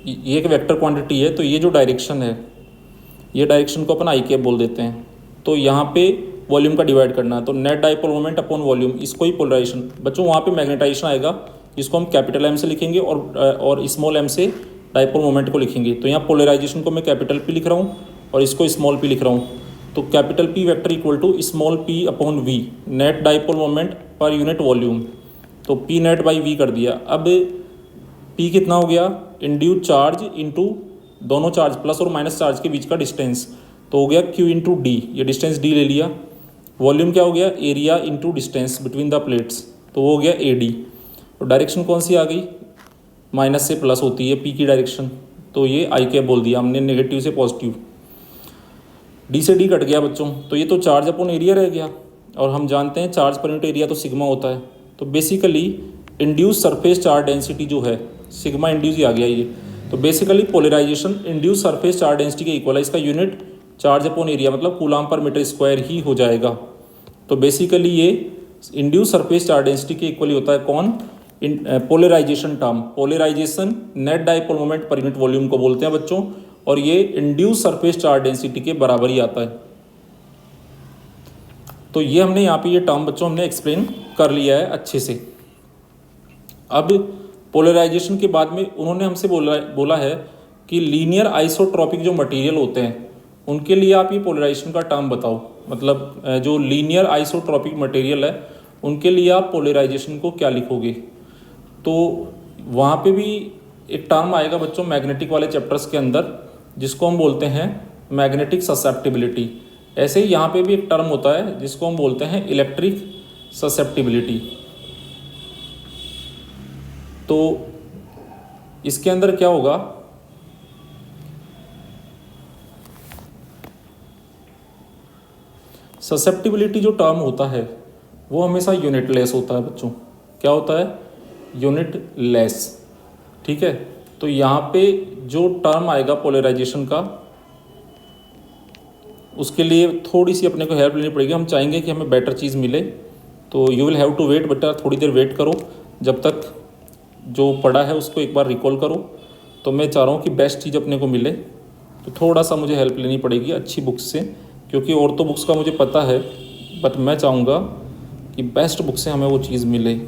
ये एक वेक्टर क्वांटिटी है। तो ये जो डायरेक्शन है, ये डायरेक्शन को अपन आई कैप बोल देते हैं। तो यहाँ पे वॉल्यूम का डिवाइड करना है, तो net dipole moment upon volume, इसको ही पोलराइजेशन। बच्चों वहाँ पे मैग्नेटाइजेशन आएगा, जिसको हम कैपिटल एम से लिखेंगे और स्मॉल एम से डाइपोल मोमेंट को लिखेंगे। तो यहाँ पोलराइजेशन को मैं कैपिटल पी लिख रहा हूँ और इसको स्मॉल पी लिख रहा हूँ। तो capital P vector equal to small P upon V, net dipole moment per unit volume. तो पी नेट बाई वी कर दिया। अब पी कितना हो गया? इंड्यूस चार्ज इंटू दोनों चार्ज प्लस और माइनस चार्ज के बीच का डिस्टेंस, तो हो गया क्यू इंटू डी, ये डिस्टेंस डी ले लिया। वॉल्यूम क्या हो गया? Area into distance between the plates, तो वो हो गया ए डी। तो डायरेक्शन कौन सी आ गई? माइनस से प्लस होती है पी की डायरेक्शन, तो ये आई कैप बोल दिया हमने, नेगेटिव से पॉजिटिव। डी से डी कट गया बच्चों, तो ये तो चार्ज अपॉन एरिया रह गया, और हम जानते हैं चार्ज पर यूनिट एरिया तो सिग्मा होता है। तो basically induce surface charge density जो है, सिग्मा इंड्यूस ही आ गया ये। तो basically polarisation induce surface charge density के इक्वल है, इसका यूनिट चार्ज अपॉन एरिया मतलब कूलाम पर मीटर स्क्वायर ही हो जाएगा। तो बेसिकली ये इंड्यूस सरफेस चार्ज डेंसिटी के इक्वल ही होता है। कौन? Polarisation term, polarisation net dipole moment per unit volume को बोलते हैं बच्चों, और ये इंड्यूस सरफेस चार्ज डेंसिटी के बराबर ही आता है। तो ये हमने यहाँ पे ये टर्म बच्चों हमने एक्सप्लेन कर लिया है अच्छे से। अब पोलराइजेशन के बाद में उन्होंने हमसे बोला है कि लीनियर आइसोट्रॉपिक जो मटेरियल होते हैं उनके लिए आप ये पोलराइजेशन का टर्म बताओ। मतलब जो लीनियर आइसोट्रॉपिक मटेरियल है उनके लिए आप पोलराइजेशन को क्या लिखोगे? तो वहाँ पे भी एक टर्म आएगा बच्चों मैग्नेटिक वाले चैप्टर्स के अंदर, जिसको हम बोलते हैं मैग्नेटिक ससेप्टिबिलिटी। ऐसे ही यहाँ पे भी एक टर्म होता है जिसको हम बोलते हैं इलेक्ट्रिक ससेप्टिबिलिटी। तो इसके अंदर क्या होगा? ससेप्टिबिलिटी जो टर्म होता है वो हमेशा यूनिट लेस होता है बच्चों। क्या होता है? Unit less. ठीक है, तो यहाँ पे जो टर्म आएगा पोलराइजेशन का, उसके लिए थोड़ी सी अपने को हेल्प लेनी पड़ेगी। हम चाहेंगे कि हमें बेटर चीज़ मिले, तो you will have to wait बेटा, थोड़ी देर वेट करो, जब तक जो पढ़ा है उसको एक बार रिकॉल करो। तो मैं चाह रहा हूँ कि बेस्ट चीज़ अपने को मिले, तो थोड़ा सा मुझे हेल्प लेनी पड़ेगी अच्छी बुक्स से, क्योंकि और तो बुक्स का मुझे पता है, बट मैं चाहूँगा कि बेस्ट बुक से हमें वो चीज़ मिले।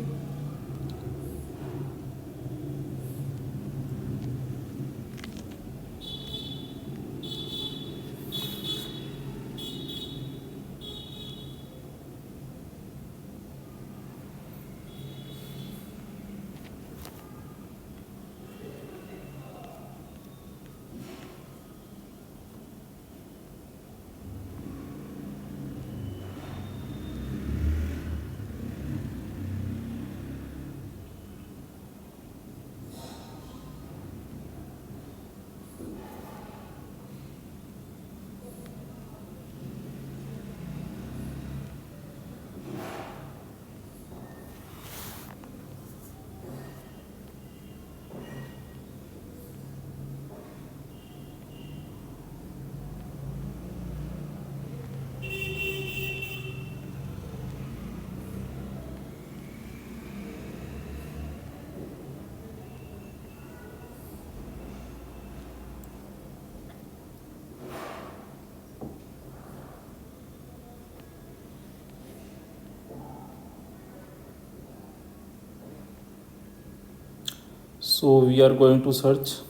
So we are going to search.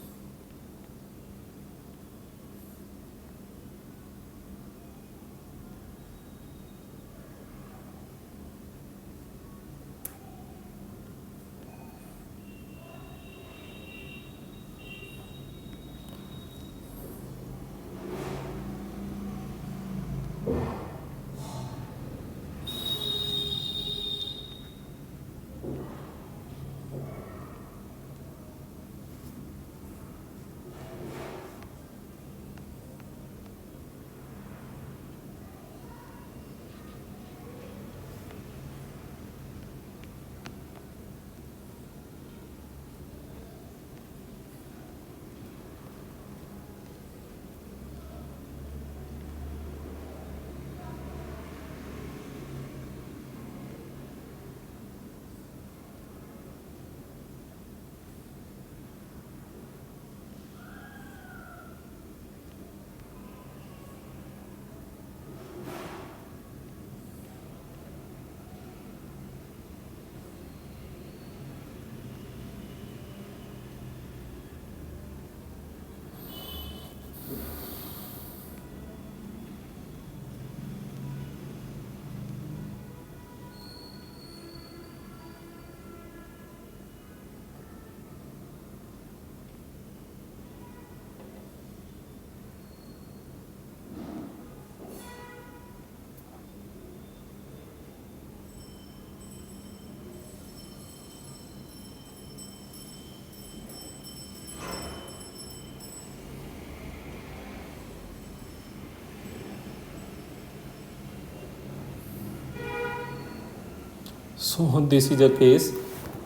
So this is a case.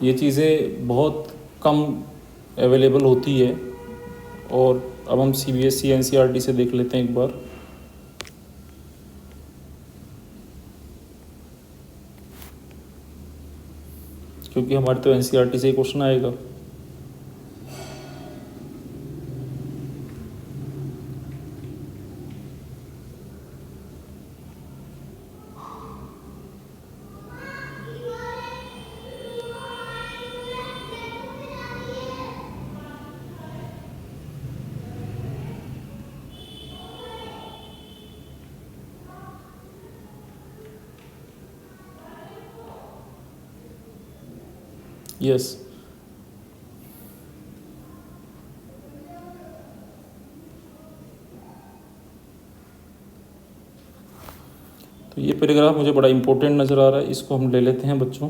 ये चीज़ें बहुत कम अवेलेबल होती है, और अब हम CBSE NCERT से देख लेते हैं एक बार। क्योंकि हमारे तो NCERT से ही क्वेश्चन आएगा। यस, तो ये पैराग्राफ मुझे बड़ा इंपॉर्टेंट नज़र आ रहा है, इसको हम ले लेते हैं बच्चों।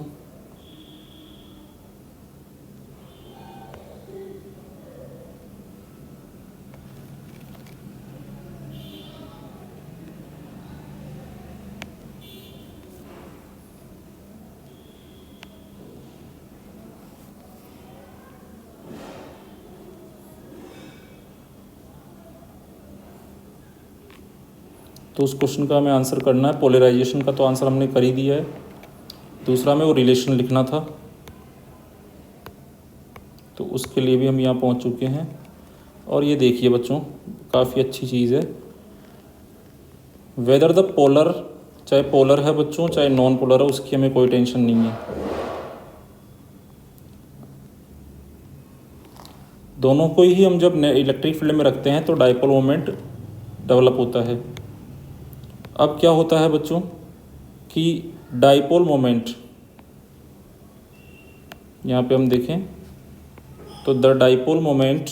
तो उस क्वेश्चन का हमें आंसर करना है। पोलराइजेशन का तो आंसर हमने कर ही दिया है। दूसरा में वो रिलेशन लिखना था, तो उसके लिए भी हम यहाँ पहुँच चुके हैं। और ये देखिए बच्चों, काफ़ी अच्छी चीज़ है। वेदर द पोलर, चाहे पोलर है बच्चों चाहे नॉन पोलर है, उसकी हमें कोई टेंशन नहीं है। दोनों को ही हम जब इलेक्ट्रिक फील्ड में रखते हैं तो डाइपोल मोमेंट डेवलप होता है। अब क्या होता है बच्चों कि डाइपोल मोमेंट, यहाँ पे हम देखें तो the dipole moment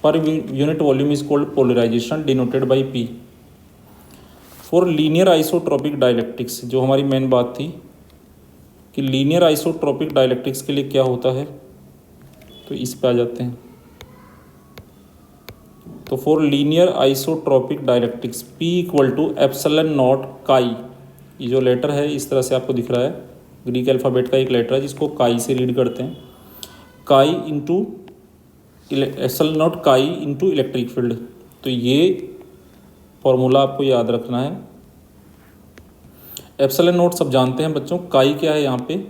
per unit volume is called polarisation denoted by P। For linear isotropic dielectrics, जो हमारी मेन बात थी कि लीनियर आइसोट्रोपिक डाइलेक्ट्रिक्स के लिए क्या होता है, तो इस पे आ जाते हैं। तो for linear isotropic dielectrics P equal to epsilon naught chi, ये जो लेटर है इस तरह से आपको दिख रहा है, ग्रीक अल्फ़ाबेट का एक लेटर है जिसको काई से रीड करते हैं। काई इंटू एप्सिलॉन नॉट काई इंटू इलेक्ट्रिक फील्ड। तो ये फॉर्मूला आपको याद रखना है। एप्सिलॉन नॉट सब जानते हैं बच्चों, काई क्या है यहाँ पे,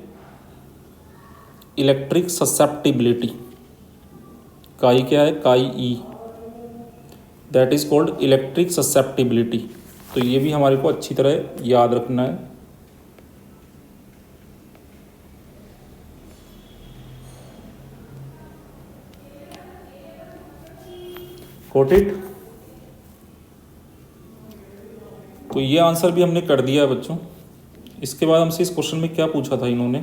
इलेक्ट्रिक ससेप्टिबिलिटी। काई क्या है, chi E, that is called electric susceptibility. तो ये भी हमारे को अच्छी तरह याद रखना है। Got it. तो ये आंसर भी हमने कर दिया है बच्चों। इसके बाद हमसे इस क्वेश्चन में क्या पूछा था इन्होंने,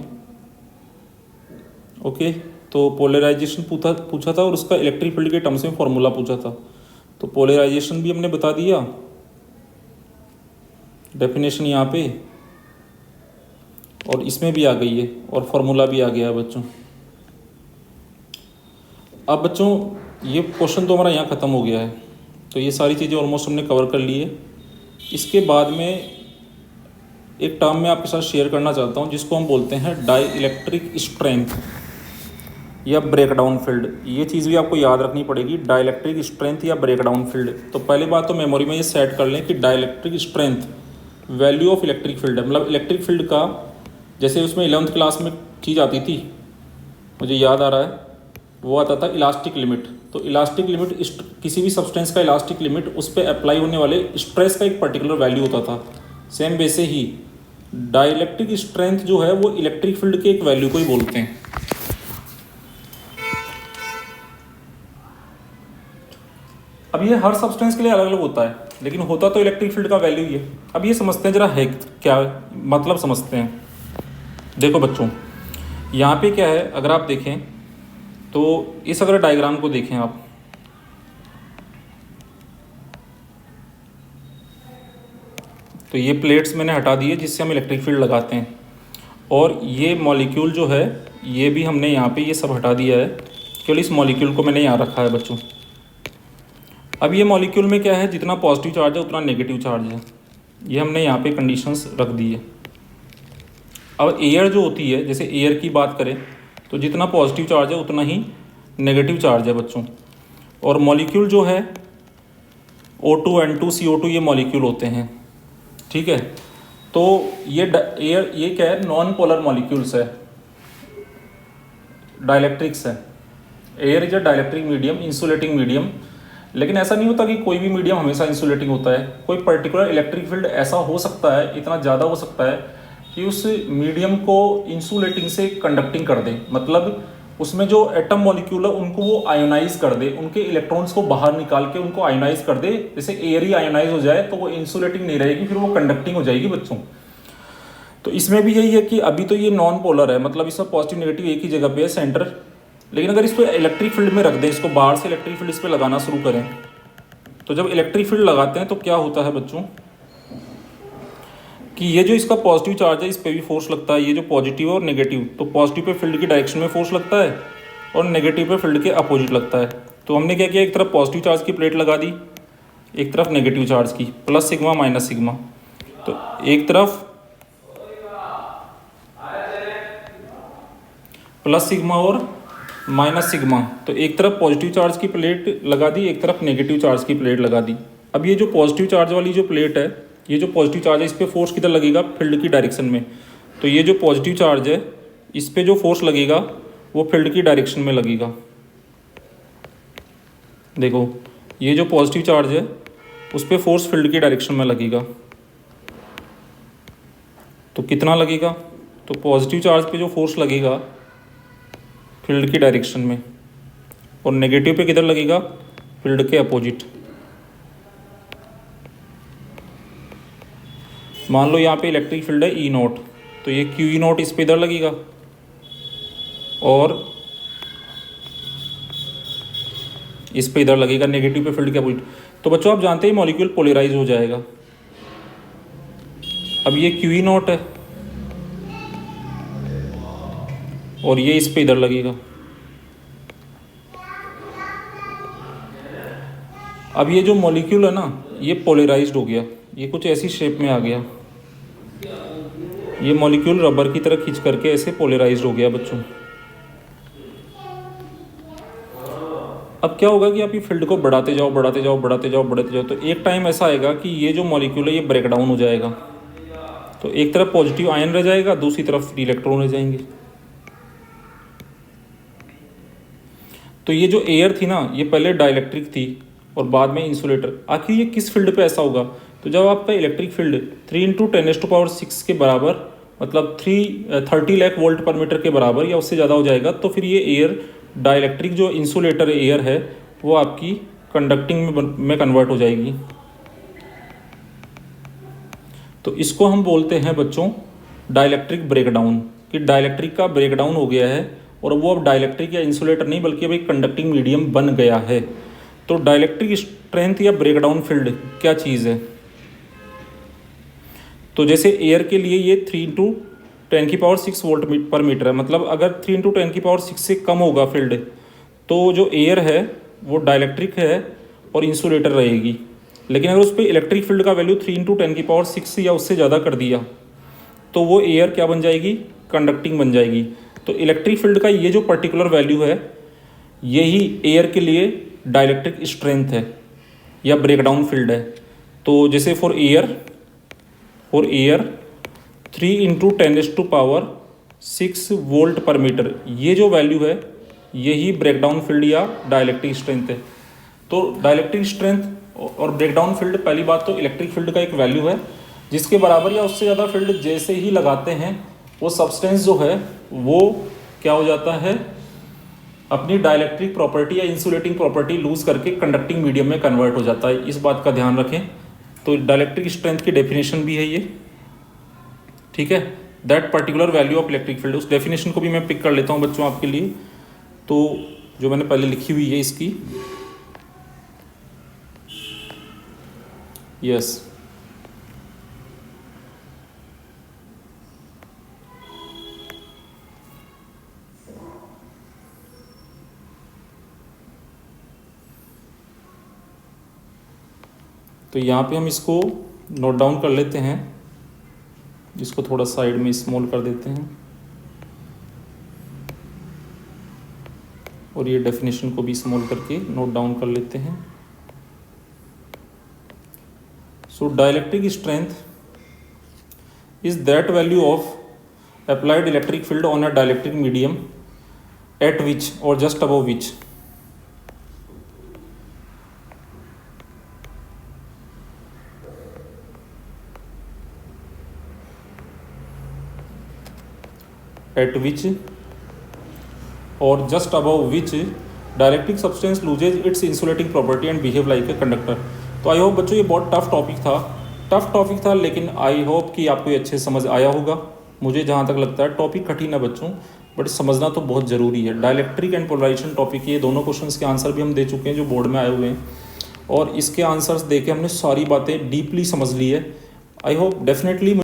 ओके तो पोलराइजेशन पूछा था और उसका इलेक्ट्रिक फील्ड के टर्म्स में फॉर्मूला पूछा था। तो पोलराइजेशन भी हमने बता दिया, डेफिनेशन यहाँ पे, और इसमें भी आ गई है और फॉर्मूला भी आ गया है बच्चों। अब बच्चों ये क्वेश्चन तो हमारा यहाँ ख़त्म हो गया है। तो ये सारी चीज़ें ऑलमोस्ट हमने कवर कर ली है। इसके बाद में एक टर्म मैं आपके साथ शेयर करना चाहता हूँ जिसको हम बोलते हैं डाई इलेक्ट्रिक स्ट्रेंथ या ब्रेकडाउन फील्ड। ये चीज़ भी आपको याद रखनी पड़ेगी, डाई इलेक्ट्रिक स्ट्रेंथ या ब्रेकडाउन फील्ड। तो पहली बात तो मेमोरी में ये सेट कर लें कि dielectric strength value of electric field है। मतलब इलेक्ट्रिक फील्ड का, जैसे उसमें 11th क्लास में चीज़ आती थी, मुझे याद आ रहा है, वो आता था इलास्टिक लिमिट। तो इलास्टिक लिमिट किसी भी सब्सटेंस का इलास्टिक लिमिट उस पर अप्लाई होने वाले स्ट्रेस का एक पर्टिकुलर वैल्यू होता था। सेम वैसे ही डाइलेक्ट्रिक स्ट्रेंथ जो है वो इलेक्ट्रिक फील्ड के एक वैल्यू को ही बोलते हैं। अब ये हर सब्सटेंस के लिए अलग अलग होता है, लेकिन होता तो इलेक्ट्रिक फील्ड का वैल्यू ही है। अब ये समझते हैं जरा है क्या, मतलब समझते हैं। देखो बच्चों यहाँ पे क्या है, अगर आप देखें तो इस अगर डायग्राम को देखें आप, तो ये प्लेट्स मैंने हटा दी है जिससे हम इलेक्ट्रिक फील्ड लगाते हैं, और ये मॉलिक्यूल जो है ये भी हमने यहाँ पे ये सब हटा दिया है, केवल इस मॉलिक्यूल को मैंने यहाँ रखा है बच्चों। अब ये मॉलिक्यूल में क्या है, जितना पॉजिटिव चार्ज है उतना नेगेटिव चार्ज है, ये हमने यहाँ पे कंडीशंस रख दी है। अब एयर जो होती है, जैसे एयर की बात करें तो जितना पॉजिटिव चार्ज है उतना ही नेगेटिव चार्ज है बच्चों। और मॉलिक्यूल जो है O2, N2, CO2 ये मॉलिक्यूल होते हैं, ठीक है। तो ये एयर, ये क्या है, नॉन पोलर मॉलिक्यूल्स है, डाइलेक्ट्रिक्स है। Air is a dielectric medium, insulating medium. लेकिन ऐसा नहीं होता कि कोई भी मीडियम हमेशा इंसुलेटिंग होता है। कोई पर्टिकुलर इलेक्ट्रिक फील्ड ऐसा हो सकता है, इतना ज़्यादा हो सकता है कि उस मीडियम को इंसुलेटिंग से कंडक्टिंग कर दे। मतलब उसमें जो एटम मॉलिक्यूल है उनको वो आयोनाइज कर दे, उनके इलेक्ट्रॉन्स को बाहर निकाल के उनको आयोनाइज कर दे। जैसे एयर ही आयोनाइज हो जाए तो वो इंसुलेटिंग नहीं रहेगी, फिर वो कंडक्टिंग हो जाएगी बच्चों। तो इसमें भी यही है कि अभी तो ये नॉन पोलर है, मतलब इसमें पॉजिटिव नेगेटिव एक ही जगह पे है, सेंटर। लेकिन अगर इसको इलेक्ट्रिक फील्ड में रख दें, इसको बाहर से इलेक्ट्रिक फील्ड इस पर लगाना शुरू करें, तो जब इलेक्ट्रिक फील्ड लगाते हैं तो क्या होता है बच्चों कि ये जो इसका पॉजिटिव चार्ज है इस पर भी फोर्स लगता है, ये जो पॉजिटिव और नेगेटिव, तो पॉजिटिव पे फील्ड की डायरेक्शन में फोर्स लगता है और नेगेटिव पे फील्ड के अपोजिट लगता है। तो हमने क्या किया, एक तरफ पॉजिटिव चार्ज की प्लेट लगा दी, एक तरफ नेगेटिव चार्ज की, प्लस सिग्मा माइनस सिग्मा। तो एक तरफ प्लस सिग्मा और माइनस सिग्मा, तो एक तरफ पॉजिटिव चार्ज की प्लेट लगा दी, एक तरफ नेगेटिव चार्ज की प्लेट लगा दी। अब ये जो पॉजिटिव चार्ज वाली जो प्लेट है, ये जो पॉजिटिव चार्ज है, इस पर फोर्स किधर लगेगा? फील्ड की डायरेक्शन में। तो ये जो पॉजिटिव चार्ज है, इस पर जो फोर्स लगेगा वो फील्ड की डायरेक्शन में लगेगा। देखो, ये जो पॉजिटिव चार्ज है उस पर फोर्स फील्ड की डायरेक्शन में लगेगा। तो कितना लगेगा? तो पॉजिटिव चार्ज पे जो फोर्स लगेगा फील्ड की डायरेक्शन में, और नेगेटिव पे किधर लगेगा? फील्ड के अपोजिट। मान लो यहाँ पे इलेक्ट्रिक फील्ड है E0, तो ये QE0 इस पे इधर लगेगा और इस पे इधर लगेगा, नेगेटिव पे फील्ड के अपोजिट। तो बच्चों आप जानते हैं मॉलिक्यूल पोलराइज हो जाएगा। अब ये QE0 है और ये इस पे इधर लगेगा। अब ये जो मॉलिक्यूल है ना, ये पोलराइज्ड हो गया, ये कुछ ऐसी शेप में आ गया। ये मॉलिक्यूल रबर की तरह खींच करके ऐसे पोलराइज्ड हो गया बच्चों। अब क्या होगा कि आप ये फील्ड को बढ़ाते जाओ बढ़ाते जाओ बढ़ाते जाओ बढ़ाते जाओ, तो एक टाइम ऐसा आएगा कि ये जो मॉलिक्यूल है ये ब्रेक डाउन हो जाएगा। तो एक तरफ पॉजिटिव आयन रह जाएगा, दूसरी तरफ फ्री इलेक्ट्रॉन रह जाएंगे। तो ये जो एयर थी ना, ये पहले डाइलेक्ट्रिक थी और बाद में इंसुलेटर। आखिर ये किस फील्ड पे ऐसा होगा? तो जब आपका इलेक्ट्रिक फील्ड 3 × 10⁻⁶ के बराबर, मतलब 30 लाख वोल्ट पर मीटर के बराबर या उससे ज़्यादा हो जाएगा, तो फिर ये एयर डाइलेक्ट्रिक जो इंसुलेटर एयर है वो आपकी कंडक्टिंग में कन्वर्ट हो जाएगी। तो इसको हम बोलते हैं बच्चों डाइलेक्ट्रिक ब्रेकडाउन, कि डाइलेक्ट्रिक का ब्रेकडाउन हो गया है और वो अब डाइलेक्ट्रिक या इंसुलेटर नहीं बल्कि अब एक कंडक्टिंग मीडियम बन गया है। तो डाइलेक्ट्रिक स्ट्रेंथ या ब्रेकडाउन फील्ड क्या चीज़ है? तो जैसे एयर के लिए ये 3 × 10⁶ वोल्ट पर मीटर है, मतलब अगर 3 × 10⁶ से कम होगा फील्ड, तो जो एयर है वो डाइलेक्ट्रिक है और इंसुलेटर रहेगी। लेकिन अगर उस पर इलेक्ट्रिक फील्ड का वैल्यू 3 × 10⁶ या उससे ज़्यादा कर दिया तो वो एयर क्या बन जाएगी? कंडक्टिंग बन जाएगी। तो इलेक्ट्रिक फील्ड का ये जो पर्टिकुलर वैल्यू है, यही एयर के लिए डाइलेक्ट्रिक स्ट्रेंथ है या ब्रेकडाउन फील्ड है। तो जैसे फॉर एयर 3 × 10⁻⁶ वोल्ट पर मीटर, ये जो वैल्यू है यही ब्रेकडाउन फील्ड या डाइलेक्ट्रिक स्ट्रेंथ है। तो डाइलेक्ट्रिक स्ट्रेंथ और ब्रेकडाउन फील्ड, पहली बात तो इलेक्ट्रिक फील्ड का एक वैल्यू है जिसके बराबर या उससे ज़्यादा फील्ड जैसे ही लगाते हैं वो सब्सटेंस जो है वो क्या हो जाता है? अपनी डाइलेक्ट्रिक प्रॉपर्टी या इंसुलेटिंग प्रॉपर्टी लूज करके कंडक्टिंग मीडियम में कन्वर्ट हो जाता है। इस बात का ध्यान रखें। तो डाइलेक्ट्रिक स्ट्रेंथ की डेफिनेशन भी है ये, ठीक है, that particular value of electric field. उस डेफिनेशन को भी मैं पिक कर लेता हूँ बच्चों आपके लिए, तो जो मैंने पहले लिखी हुई है इसकी, यस। तो यहाँ पे हम इसको नोट डाउन कर लेते हैं, इसको थोड़ा साइड में स्मॉल कर देते हैं और ये डेफिनेशन को भी स्मॉल करके नोट डाउन कर लेते हैं। So dielectric strength is that value of applied electric field on a dielectric medium at which or just above which at which or just above which dielectric substance loses its insulating property and behave like a conductor। तो I hope बच्चों ये बहुत tough topic था, लेकिन I hope कि आपको ये अच्छे समझ आया होगा। मुझे जहाँ तक लगता है टॉपिक कठिन है बच्चों, बट समझना तो बहुत ज़रूरी है। डाइलेक्ट्रिक एंड पोलराइजेशन टॉपिक, ये दोनों क्वेश्चंस के आंसर भी हम दे चुके हैं जो बोर्ड में आए हुए हैं, और इसके आंसर्स दे के हमने सारी बातें डीपली समझ ली है। I hope definitely